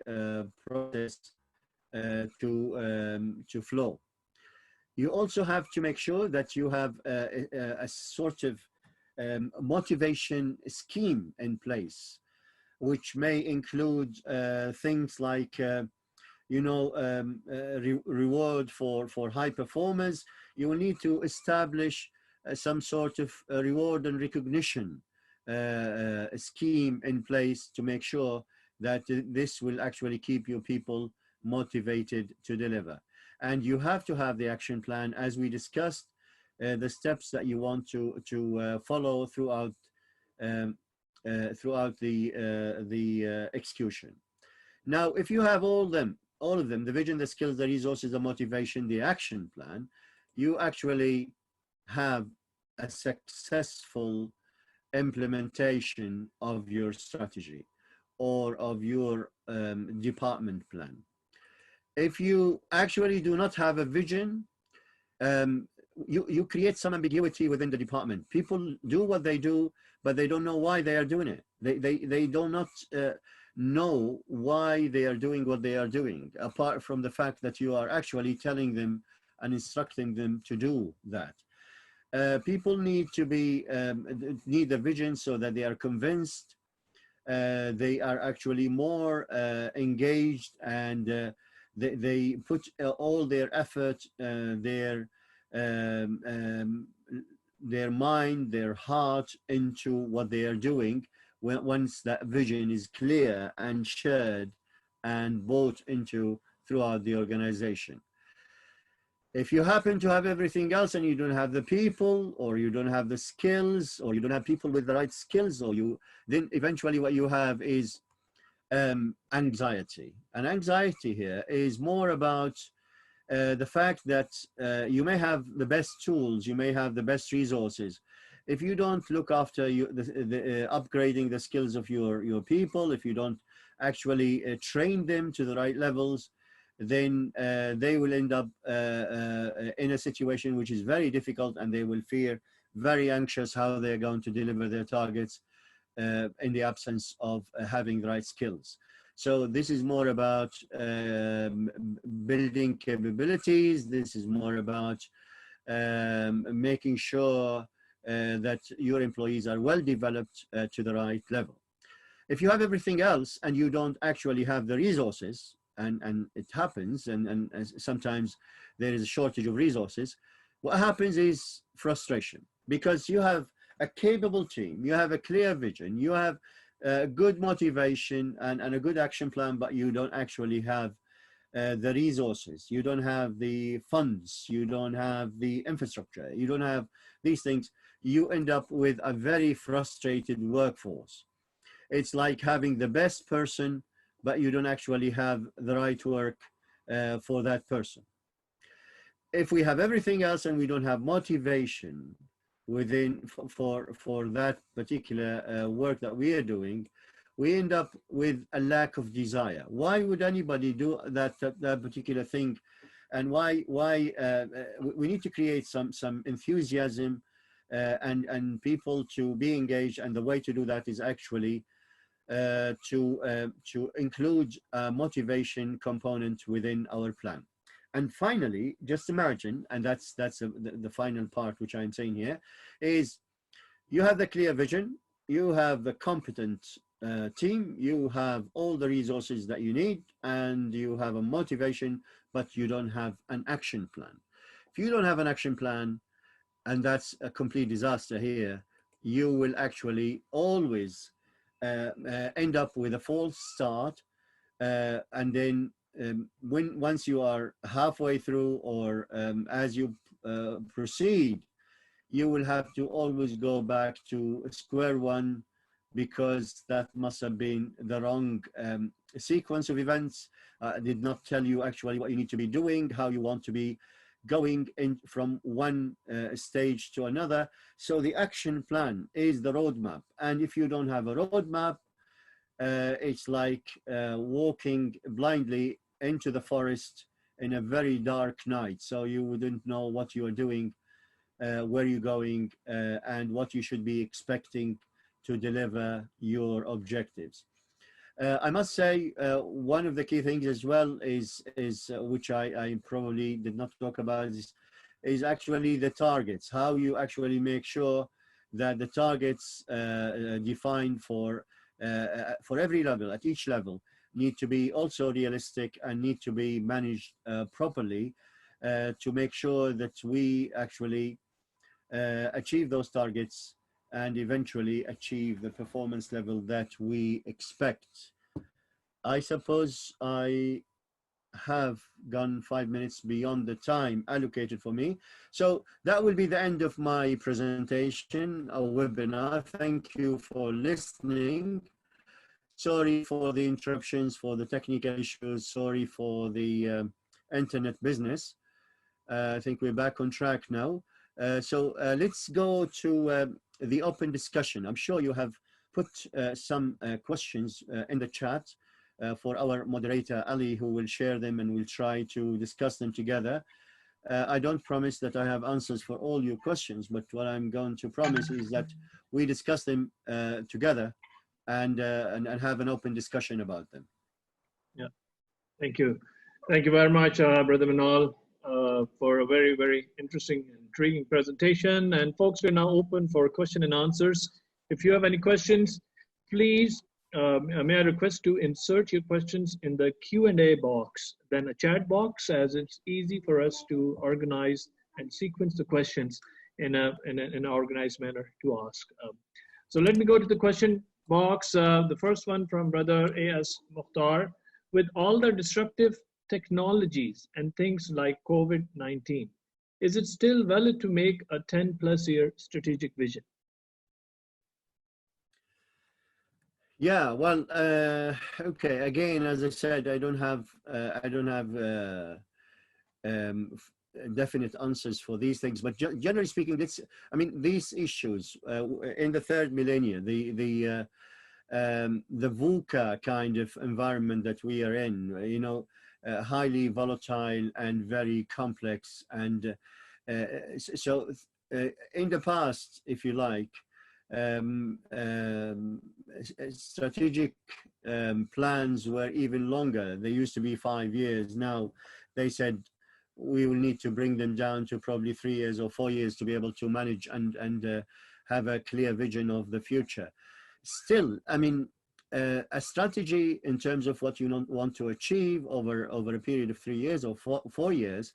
process to flow. You also have to make sure that you have a sort of motivation scheme in place, which may include things like reward for high performers. You will need to establish some sort of reward and recognition scheme in place to make sure that this will actually keep your people motivated to deliver. And you have to have the action plan, as we discussed, the steps that you want to follow throughout the execution. Now, if you have all of them, the vision, the skills, the resources, the motivation, the action plan, you actually have a successful implementation of your strategy or of your department plan. If you actually do not have a vision, you create some ambiguity within the department. People do what they do, but they don't know why they are doing it. They do not know why they are doing what they are doing, apart from the fact that you are actually telling them and instructing them to do that. People need to be need the vision so that they are convinced, they are actually more engaged, and they put all their effort, their mind, their heart into what they are doing once that vision is clear and shared and bought into throughout the organization. If you happen to have everything else and you don't have the people, or you don't have the skills, or you don't have people with the right skills, or then eventually what you have is anxiety. And anxiety here is more about the fact that you may have the best tools, you may have the best resources. If you don't look after upgrading the skills of your people, if you don't actually train them to the right levels, then they will end up in a situation which is very difficult, and they will feel very anxious how they're going to deliver their targets in the absence of having the right skills. So this is more about building capabilities. This is more about making sure that your employees are well developed to the right level. If you have everything else and you don't actually have the resources, and it happens, and sometimes there is a shortage of resources, what happens is frustration, because you have a capable team, you have a clear vision, you have good motivation and a good action plan, but you don't actually have the resources, you don't have the funds, you don't have the infrastructure, you don't have these things. You end up with a very frustrated workforce. It's like having the best person, but you don't actually have the right work for that person. If we have everything else and we don't have motivation within for that particular work that we are doing, we end up with a lack of desire. Why would anybody do that particular thing? And why we need to create some enthusiasm and people to be engaged, and the way to do that is actually to include a motivation component within our plan. And finally, just imagine, and that's the final part which I'm saying here, is you have the clear vision, you have the competent team, you have all the resources that you need, and you have a motivation, but you don't have an action plan. If you don't have an action plan, and that's a complete disaster here, you will actually always end up with a false start, and then once you are halfway through, or as you proceed, you will have to always go back to square one, because that must have been the wrong sequence of events. Did not tell you actually what you need to be doing, how you want to be going in from one stage to another. So the action plan is the roadmap, and if you don't have a roadmap, it's like walking blindly into the forest in a very dark night. So you wouldn't know what you are doing, where you're going, and what you should be expecting to deliver your objectives. I must say, one of the key things as well is which I probably did not talk about, is actually the targets, how you actually make sure that the targets defined for every level, at each level, need to be also realistic and need to be managed properly to make sure that we actually achieve those targets and eventually achieve the performance level that we expect. I suppose I have gone 5 minutes beyond the time allocated for me. So that will be the end of my presentation or webinar. Thank you for listening. Sorry for the interruptions, for the technical issues. Sorry for the internet business. I think we're back on track now. So let's go to the open discussion. I'm sure you have put some questions in the chat for our moderator, Ali, who will share them and we'll try to discuss them together. I don't promise that I have answers for all your questions, but what I'm going to promise is that we discuss them together and have an open discussion about them. Yeah, thank you. Thank you very much, Brother Manal, for a very, very interesting and intriguing presentation. And folks, we're now open for question and answers. If you have any questions, please, may I request to insert your questions in the Q&A box, then a chat box, as it's easy for us to organize and sequence the questions in an organized manner to ask. So let me go to the question box. The first one from Brother A.S. Mukhtar. With all the disruptive technologies and things like COVID-19, is it still valid to make a 10+ year strategic vision? Yeah, well, okay. Again, as I said, I don't have definite answers for these things. But generally speaking, I mean, these issues in the third millennia, the VUCA kind of environment that we are in, you know, highly volatile and very complex, and so in the past, if you like. Strategic plans were even longer. They used to be 5 years. Now they said we will need to bring them down to probably 3 years or 4 years to be able to manage and have a clear vision of the future. Still, I mean, a strategy in terms of what you want to achieve over a period of 3 years or 4 years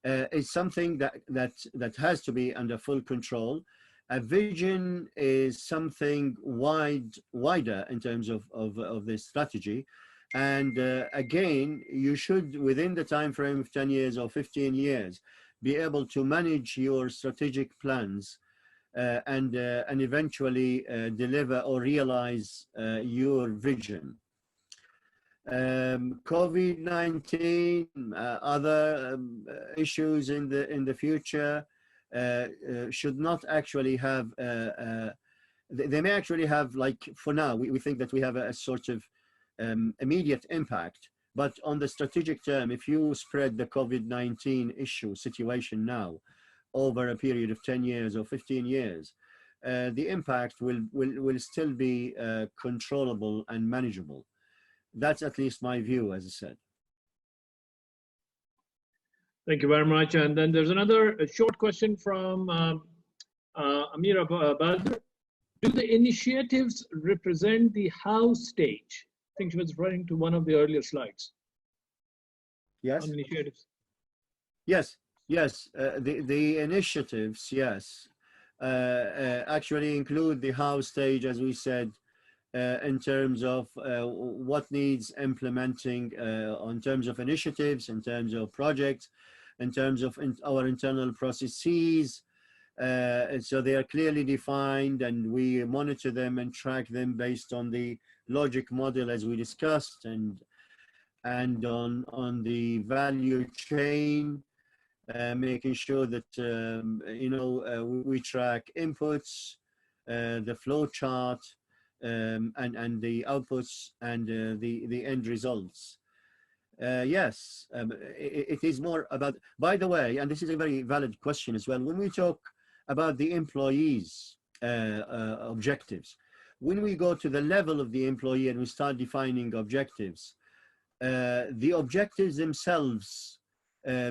is something that has to be under full control. A vision is something wider in terms of this strategy. And again, you should, within the time frame of 10 years or 15 years, be able to manage your strategic plans and eventually deliver or realize your vision. COVID-19, other issues in the future, should not actually have, they may actually have, like for now, we think that we have a sort of immediate impact, but on the strategic term, if you spread the COVID-19 situation now over a period of 10 years or 15 years, the impact will still be controllable and manageable. That's at least my view, as I said. Thank you very much. And then there's another short question from Amira Badr. Do the initiatives represent the how stage? I think she was referring to one of the earlier slides. Yes. Initiatives. Yes. The initiatives, yes, actually include the how stage, as we said, in terms of what needs implementing, in terms of initiatives, in terms of projects, in terms of our internal processes. So they are clearly defined, and we monitor them and track them based on the logic model, as we discussed, and on the value chain, making sure that we track inputs, the flow chart, and the outputs and the end results. Yes, it is more about, by the way, and this is a very valid question as well, when we talk about the employees' objectives, when we go to the level of the employee and we start defining objectives, the objectives themselves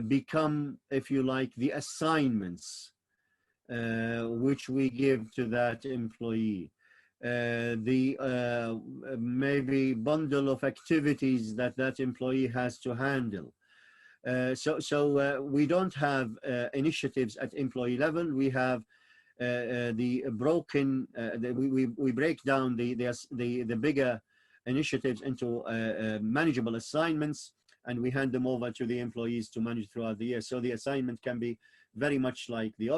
become, if you like, the assignments which we give to that employee. The maybe bundle of activities that that employee has to handle. So we don't have initiatives at employee level. We have the broken. We break down the bigger initiatives into manageable assignments, and we hand them over to the employees to manage throughout the year. So the assignment can be very much like the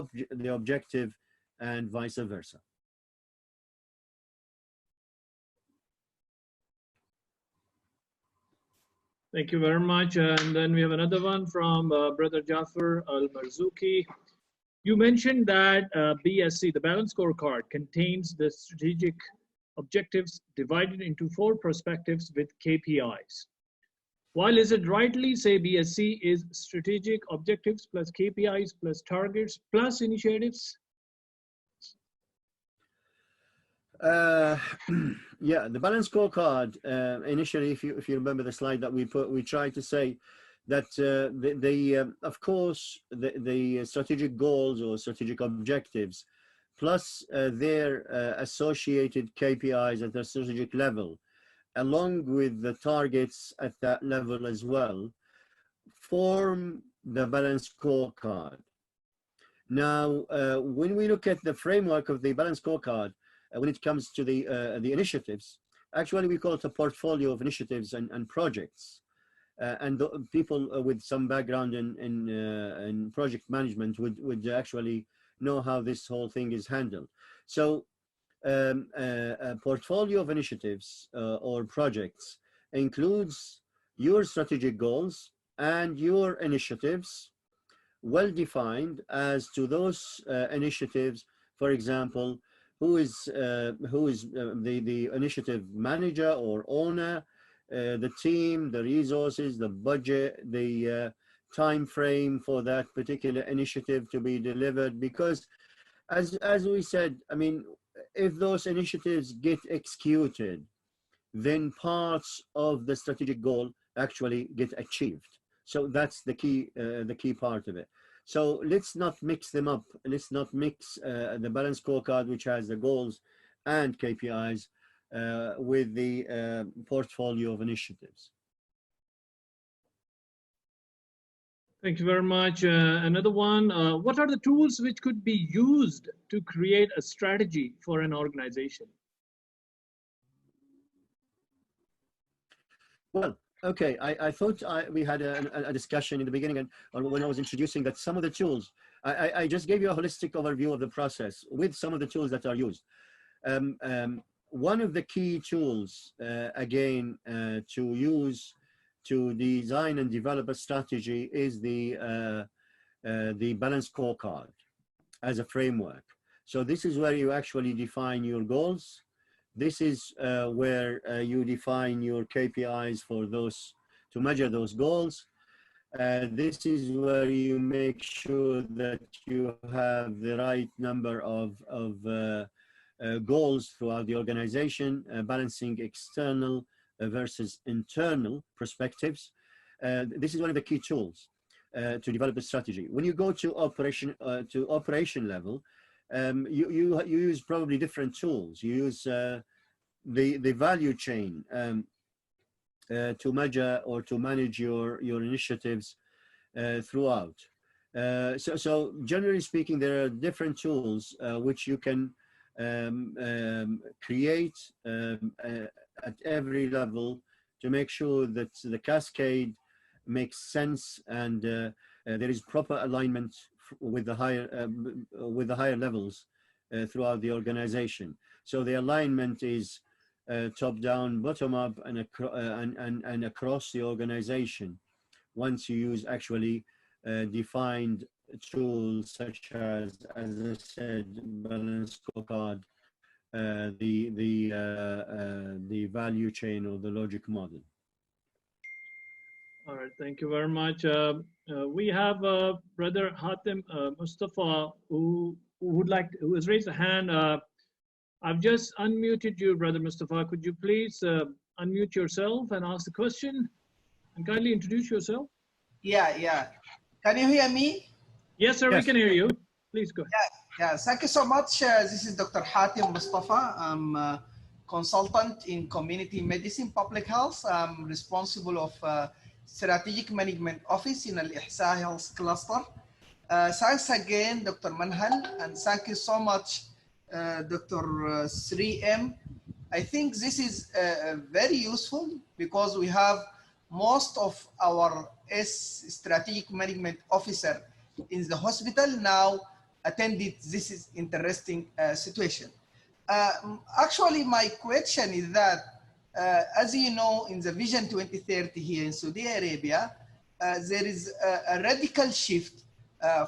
objective, and vice versa. Thank you very much. And then we have another one from Brother Jafar Al-Marzouki. You mentioned that BSC, the Balanced Scorecard, contains the strategic objectives divided into 4 perspectives with KPIs. While is it rightly say BSC is strategic objectives plus KPIs plus targets plus initiatives? Yeah, the Balanced Scorecard, initially, if you remember the slide that we put, we tried to say that of course, the strategic goals or strategic objectives, plus their associated KPIs at the strategic level, along with the targets at that level as well, form the Balanced Scorecard. Now, when we look at the framework of the Balanced Scorecard, when it comes to the initiatives, actually we call it a portfolio of initiatives and projects. And the people with some background in project management would actually know how this whole thing is handled. So a portfolio of initiatives or projects includes your strategic goals and your initiatives, well defined as to those initiatives. For example, who is the initiative manager or owner, the team, the resources, the budget, the time frame for that particular initiative to be delivered. Because as we said, I mean, if those initiatives get executed, then parts of the strategic goal actually get achieved. So that's the key part of it. So let's not mix them up. Let's not mix the Balanced Scorecard, which has the goals and KPIs, with the portfolio of initiatives. Thank you very much. Another one, what are the tools which could be used to create a strategy for an organization? Well, okay, I thought we had a discussion in the beginning, and when I was introducing that some of the tools, I just gave you a holistic overview of the process with some of the tools that are used. One of the key tools, again, to use to design and develop a strategy is the Balanced Scorecard as a framework. So this is where you actually define your goals. This is where you define your KPIs for those, to measure those goals. This is where you make sure that you have the right number of goals throughout the organization, balancing external versus internal perspectives. This is one of the key tools to develop a strategy. When you go to operation level, you use probably different tools. You use the value chain to measure or to manage your initiatives throughout. So generally speaking, there are different tools which you can create at every level to make sure that the cascade makes sense and there is proper alignment with the higher levels throughout the organization. So the alignment is top down, bottom up, and across the organization. Once you use actually defined tools such as I said, Balanced Scorecard the value chain or the logic model. All right, thank you very much. We have Brother Hatem Moustafa who has raised a hand. I've just unmuted you, Brother Moustafa. Could you please unmute yourself and ask the question and kindly introduce yourself? Yeah. Can you hear me? Yes, sir, Yes. we can hear you. Please go ahead. Yeah. Thank you so much. This is Dr. Hatem Moustafa. I'm a consultant in community medicine, public health. I'm responsible of strategic management office in Al-Ihsa Health Cluster. Thanks again, Dr. Manhal, and thank you so much, Dr. 3M. I think this is very useful because we have most of our strategic management officer in the hospital now attended this is interesting situation. Actually, my question is that, as you know, in the Vision 2030 here in Saudi Arabia, there is a radical shift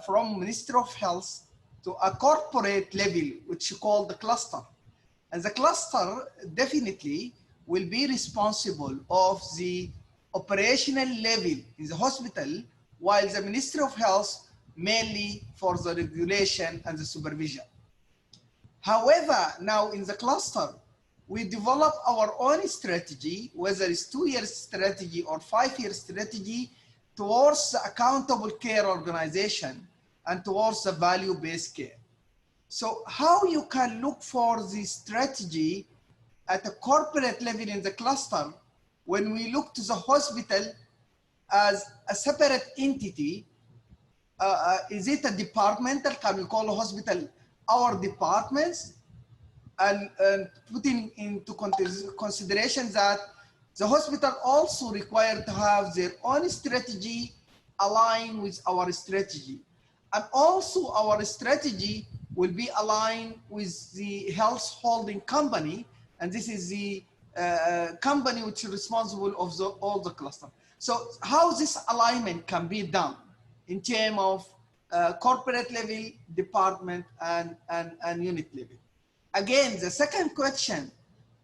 from Ministry of Health to a corporate level, which you call the cluster. And the cluster definitely will be responsible of the operational level in the hospital, while the Ministry of Health mainly for the regulation and the supervision. However, now in the cluster, we develop our own strategy, whether it's 2-year strategy or 5-year strategy, towards the accountable care organization and towards the value-based care. So how you can look for the strategy at a corporate level in the cluster when we look to the hospital as a separate entity? Is it a departmental? Can we call a hospital our departments? And putting into consideration that the hospital also required to have their own strategy aligned with our strategy. And also our strategy will be aligned with the health holding company. And this is the company which is responsible of all the cluster. So how this alignment can be done in terms of corporate level, department, and unit level. Again, the second question,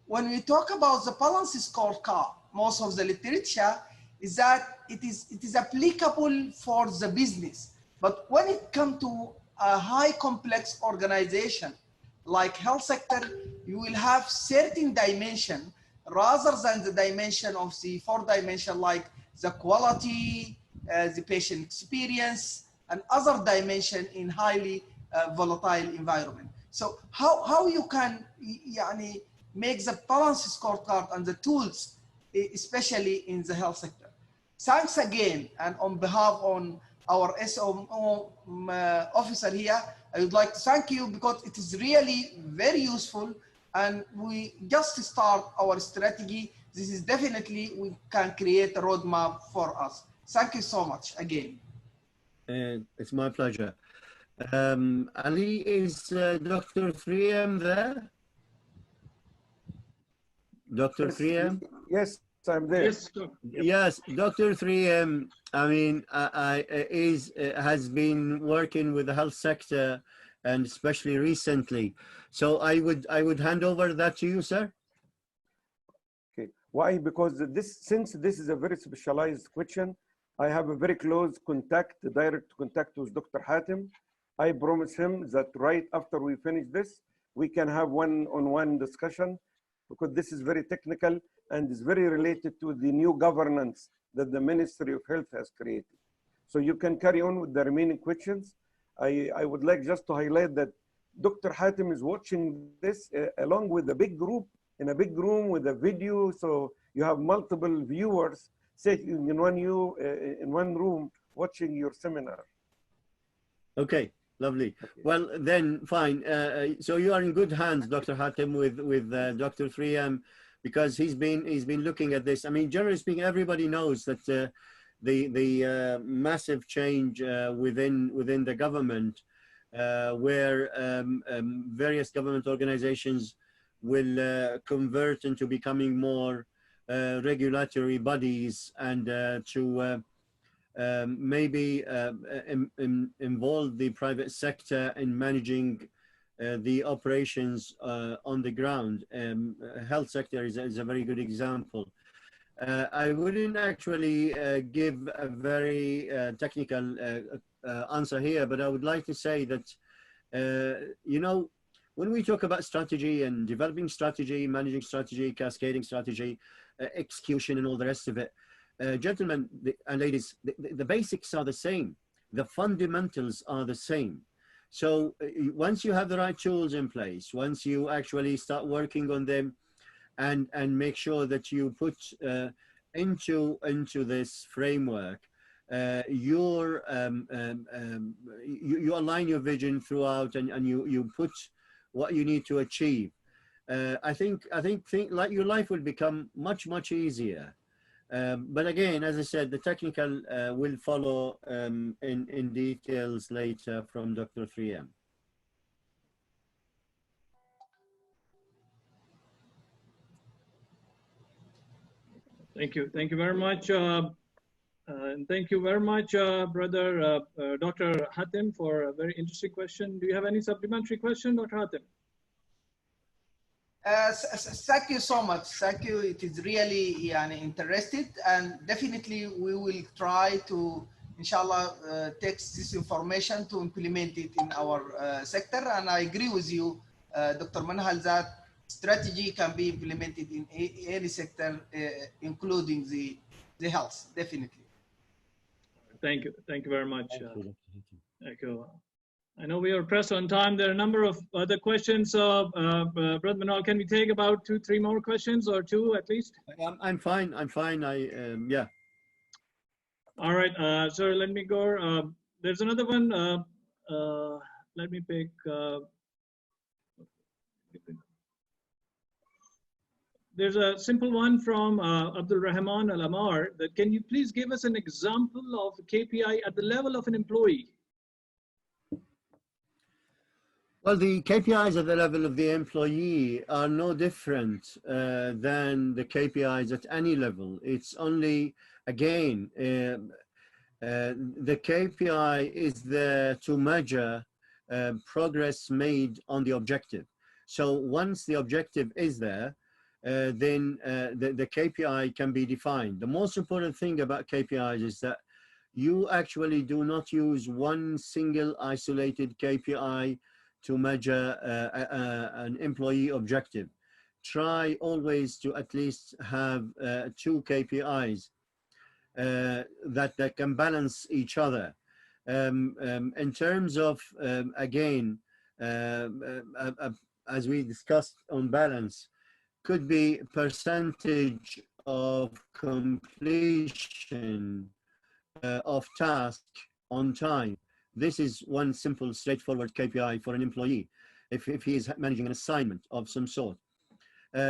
when we talk about the balance scorecard, most of the literature is that it is applicable for the business. But when it comes to a high complex organization like health sector, you will have certain dimension rather than the dimension of the 4 dimension like the quality, the patient experience, and other dimension in highly volatile environment. So how you can make the balance scorecard and the tools, especially in the health sector. Thanks again, and on behalf of our SOMO officer here, I would like to thank you because it is really very useful, and we just start our strategy. This is definitely, we can create a roadmap for us. Thank you so much again. It's my pleasure. Ali, is Dr. 3M there? Dr. 3M? Yes, I'm there. Yes, sir. Yes, Dr. 3M, I mean, has been working with the health sector, and especially recently. So I would hand over that to you, sir. Okay. Why? Because since this is a very specialized question, I have a very close contact, direct contact with Dr. Hatem. I promise him that right after we finish this, we can have one-on-one discussion, because this is very technical and is very related to the new governance that the Ministry of Health has created. So you can carry on with the remaining questions. I would like just to highlight that Dr. Hatem is watching this along with a big group in a big room with a video. So you have multiple viewers sitting in one room watching your seminar. Okay, lovely. Okay. Well, then fine. So you are in good hands, Dr. Hatem, with Dr. 3M, because he's been looking at this. I mean, generally speaking, everybody knows that the massive change within the government, where various government organizations will convert into becoming more regulatory bodies, and to maybe involve the private sector in managing the operations on the ground. Health sector is a very good example. I wouldn't actually give a very technical answer here, but I would like to say that, you know, when we talk about strategy and developing strategy, managing strategy, cascading strategy, execution and all the rest of it, gentlemen and ladies, the basics are the same. The fundamentals are the same. So once you have the right tools in place, once you actually start working on them and make sure that you put into this framework, you align your vision throughout and you put what you need to achieve. I think like your life will become much easier. But again, as I said, the technical will follow in details later from Dr. 3M. Thank you very much. And thank you very much, brother Dr. Hatem, for a very interesting question. Do you have any supplementary question, Dr. Hatem? Thank you so much. Thank you. It is really interested, and definitely we will try to, inshallah, take this information to implement it in our sector. And I agree with you, Dr. Manhal, that strategy can be implemented in any sector, including the health, definitely. Thank you very much. Thank you. I know we are pressed on time. There are a number of other questions. Brother Manal, can we take about 2-3 more questions, or 2 at least? I'm fine. Yeah. All right. So let me go. There's another one. Let me pick. There's a simple one from Abdul Rahman Al Amar. That can you please give us an example of KPI at the level of an employee? Well, the KPIs at the level of the employee are no different than the KPIs at any level. It's only, again, the KPI is there to measure progress made on the objective. So once the objective is there, then the KPI can be defined. The most important thing about KPIs is that you actually do not use one single isolated KPI to measure an employee objective. Try always to at least have 2 KPIs that can balance each other. In terms of, again, as we discussed on balance, could be percentage of completion of task on time. This is one simple, straightforward KPI for an employee if he is managing an assignment of some sort.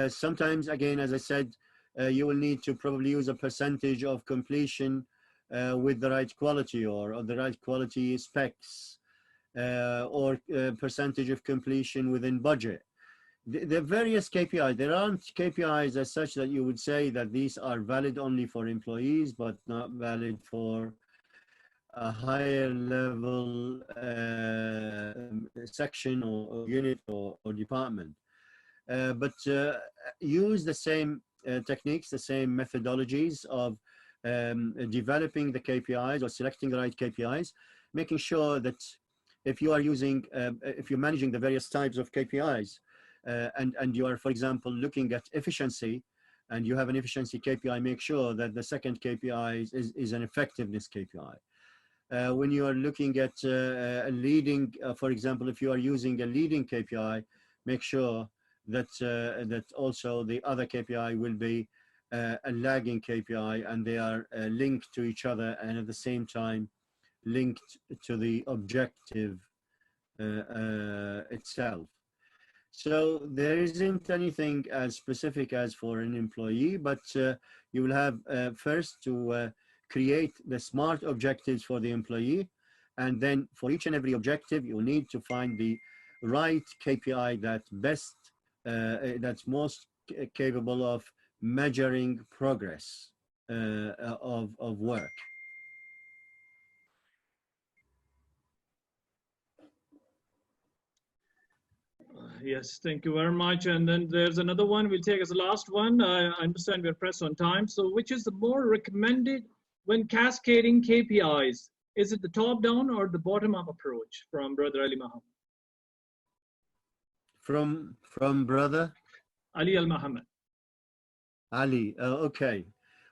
Sometimes, again, as I said, you will need to probably use a percentage of completion with the right quality or the right quality specs, or percentage of completion within budget. The various KPIs, there aren't KPIs as such that you would say that these are valid only for employees, but not valid for a higher level section or unit or department. But use the same techniques, the same methodologies of developing the KPIs or selecting the right KPIs, making sure that if you are using, if you're managing the various types of KPIs, and you are, for example, looking at efficiency, and you have an efficiency KPI, make sure that the second KPI is an effectiveness KPI. When you are looking at a leading, for example, if you are using a leading KPI, make sure that that also the other KPI will be a lagging KPI, and they are linked to each other, and at the same time linked to the objective itself. So there isn't anything as specific as for an employee, but you will have first to create the SMART objectives for the employee, and then for each and every objective you need to find the right KPI that best that's most capable of measuring progress of work. Yes, thank you very much. And then there's another one we'll take as the last one. I understand we're pressed on time. So which is the more recommended when cascading KPIs? Is it the top-down or the bottom-up approach? From Brother Ali Mohammed. From Brother? Ali Al-Mohammed. Ali, okay.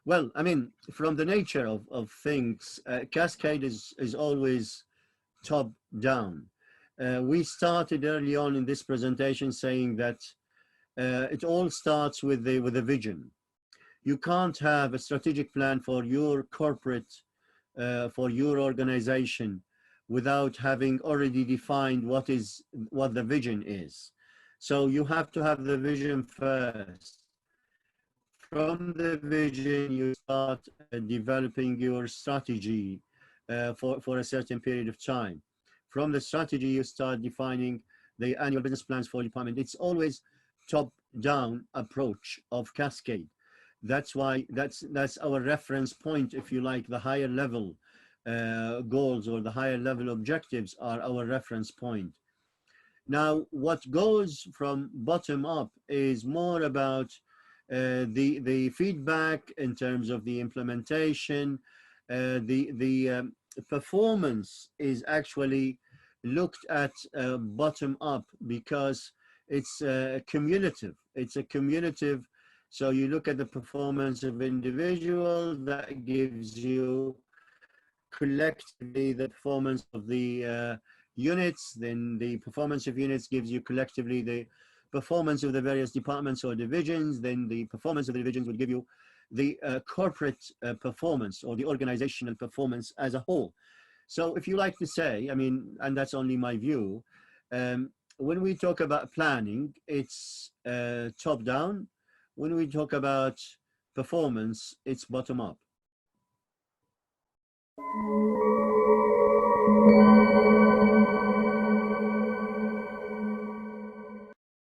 Well, I mean, from the nature of things, cascade is always top-down. We started early on in this presentation saying that it all starts with a vision. You can't have a strategic plan for your corporate, for your organization, without having already defined what the vision is. So you have to have the vision first. From the vision, you start developing your strategy for a certain period of time. From the strategy, you start defining the annual business plans for department. It's always top-down approach of cascade. That's why that's our reference point, if you like. The higher level goals or the higher level objectives are our reference point. Now, what goes from bottom up is more about the feedback in terms of the implementation. The performance is actually looked at bottom up because it's cumulative. It's a cumulative. So you look at the performance of individuals, that gives you collectively the performance of the units, then the performance of units gives you collectively the performance of the various departments or divisions, then the performance of the divisions would give you the corporate performance or the organizational performance as a whole. So if you like to say, I mean, and that's only my view, when we talk about planning, it's top down. When we talk about performance, it's bottom up.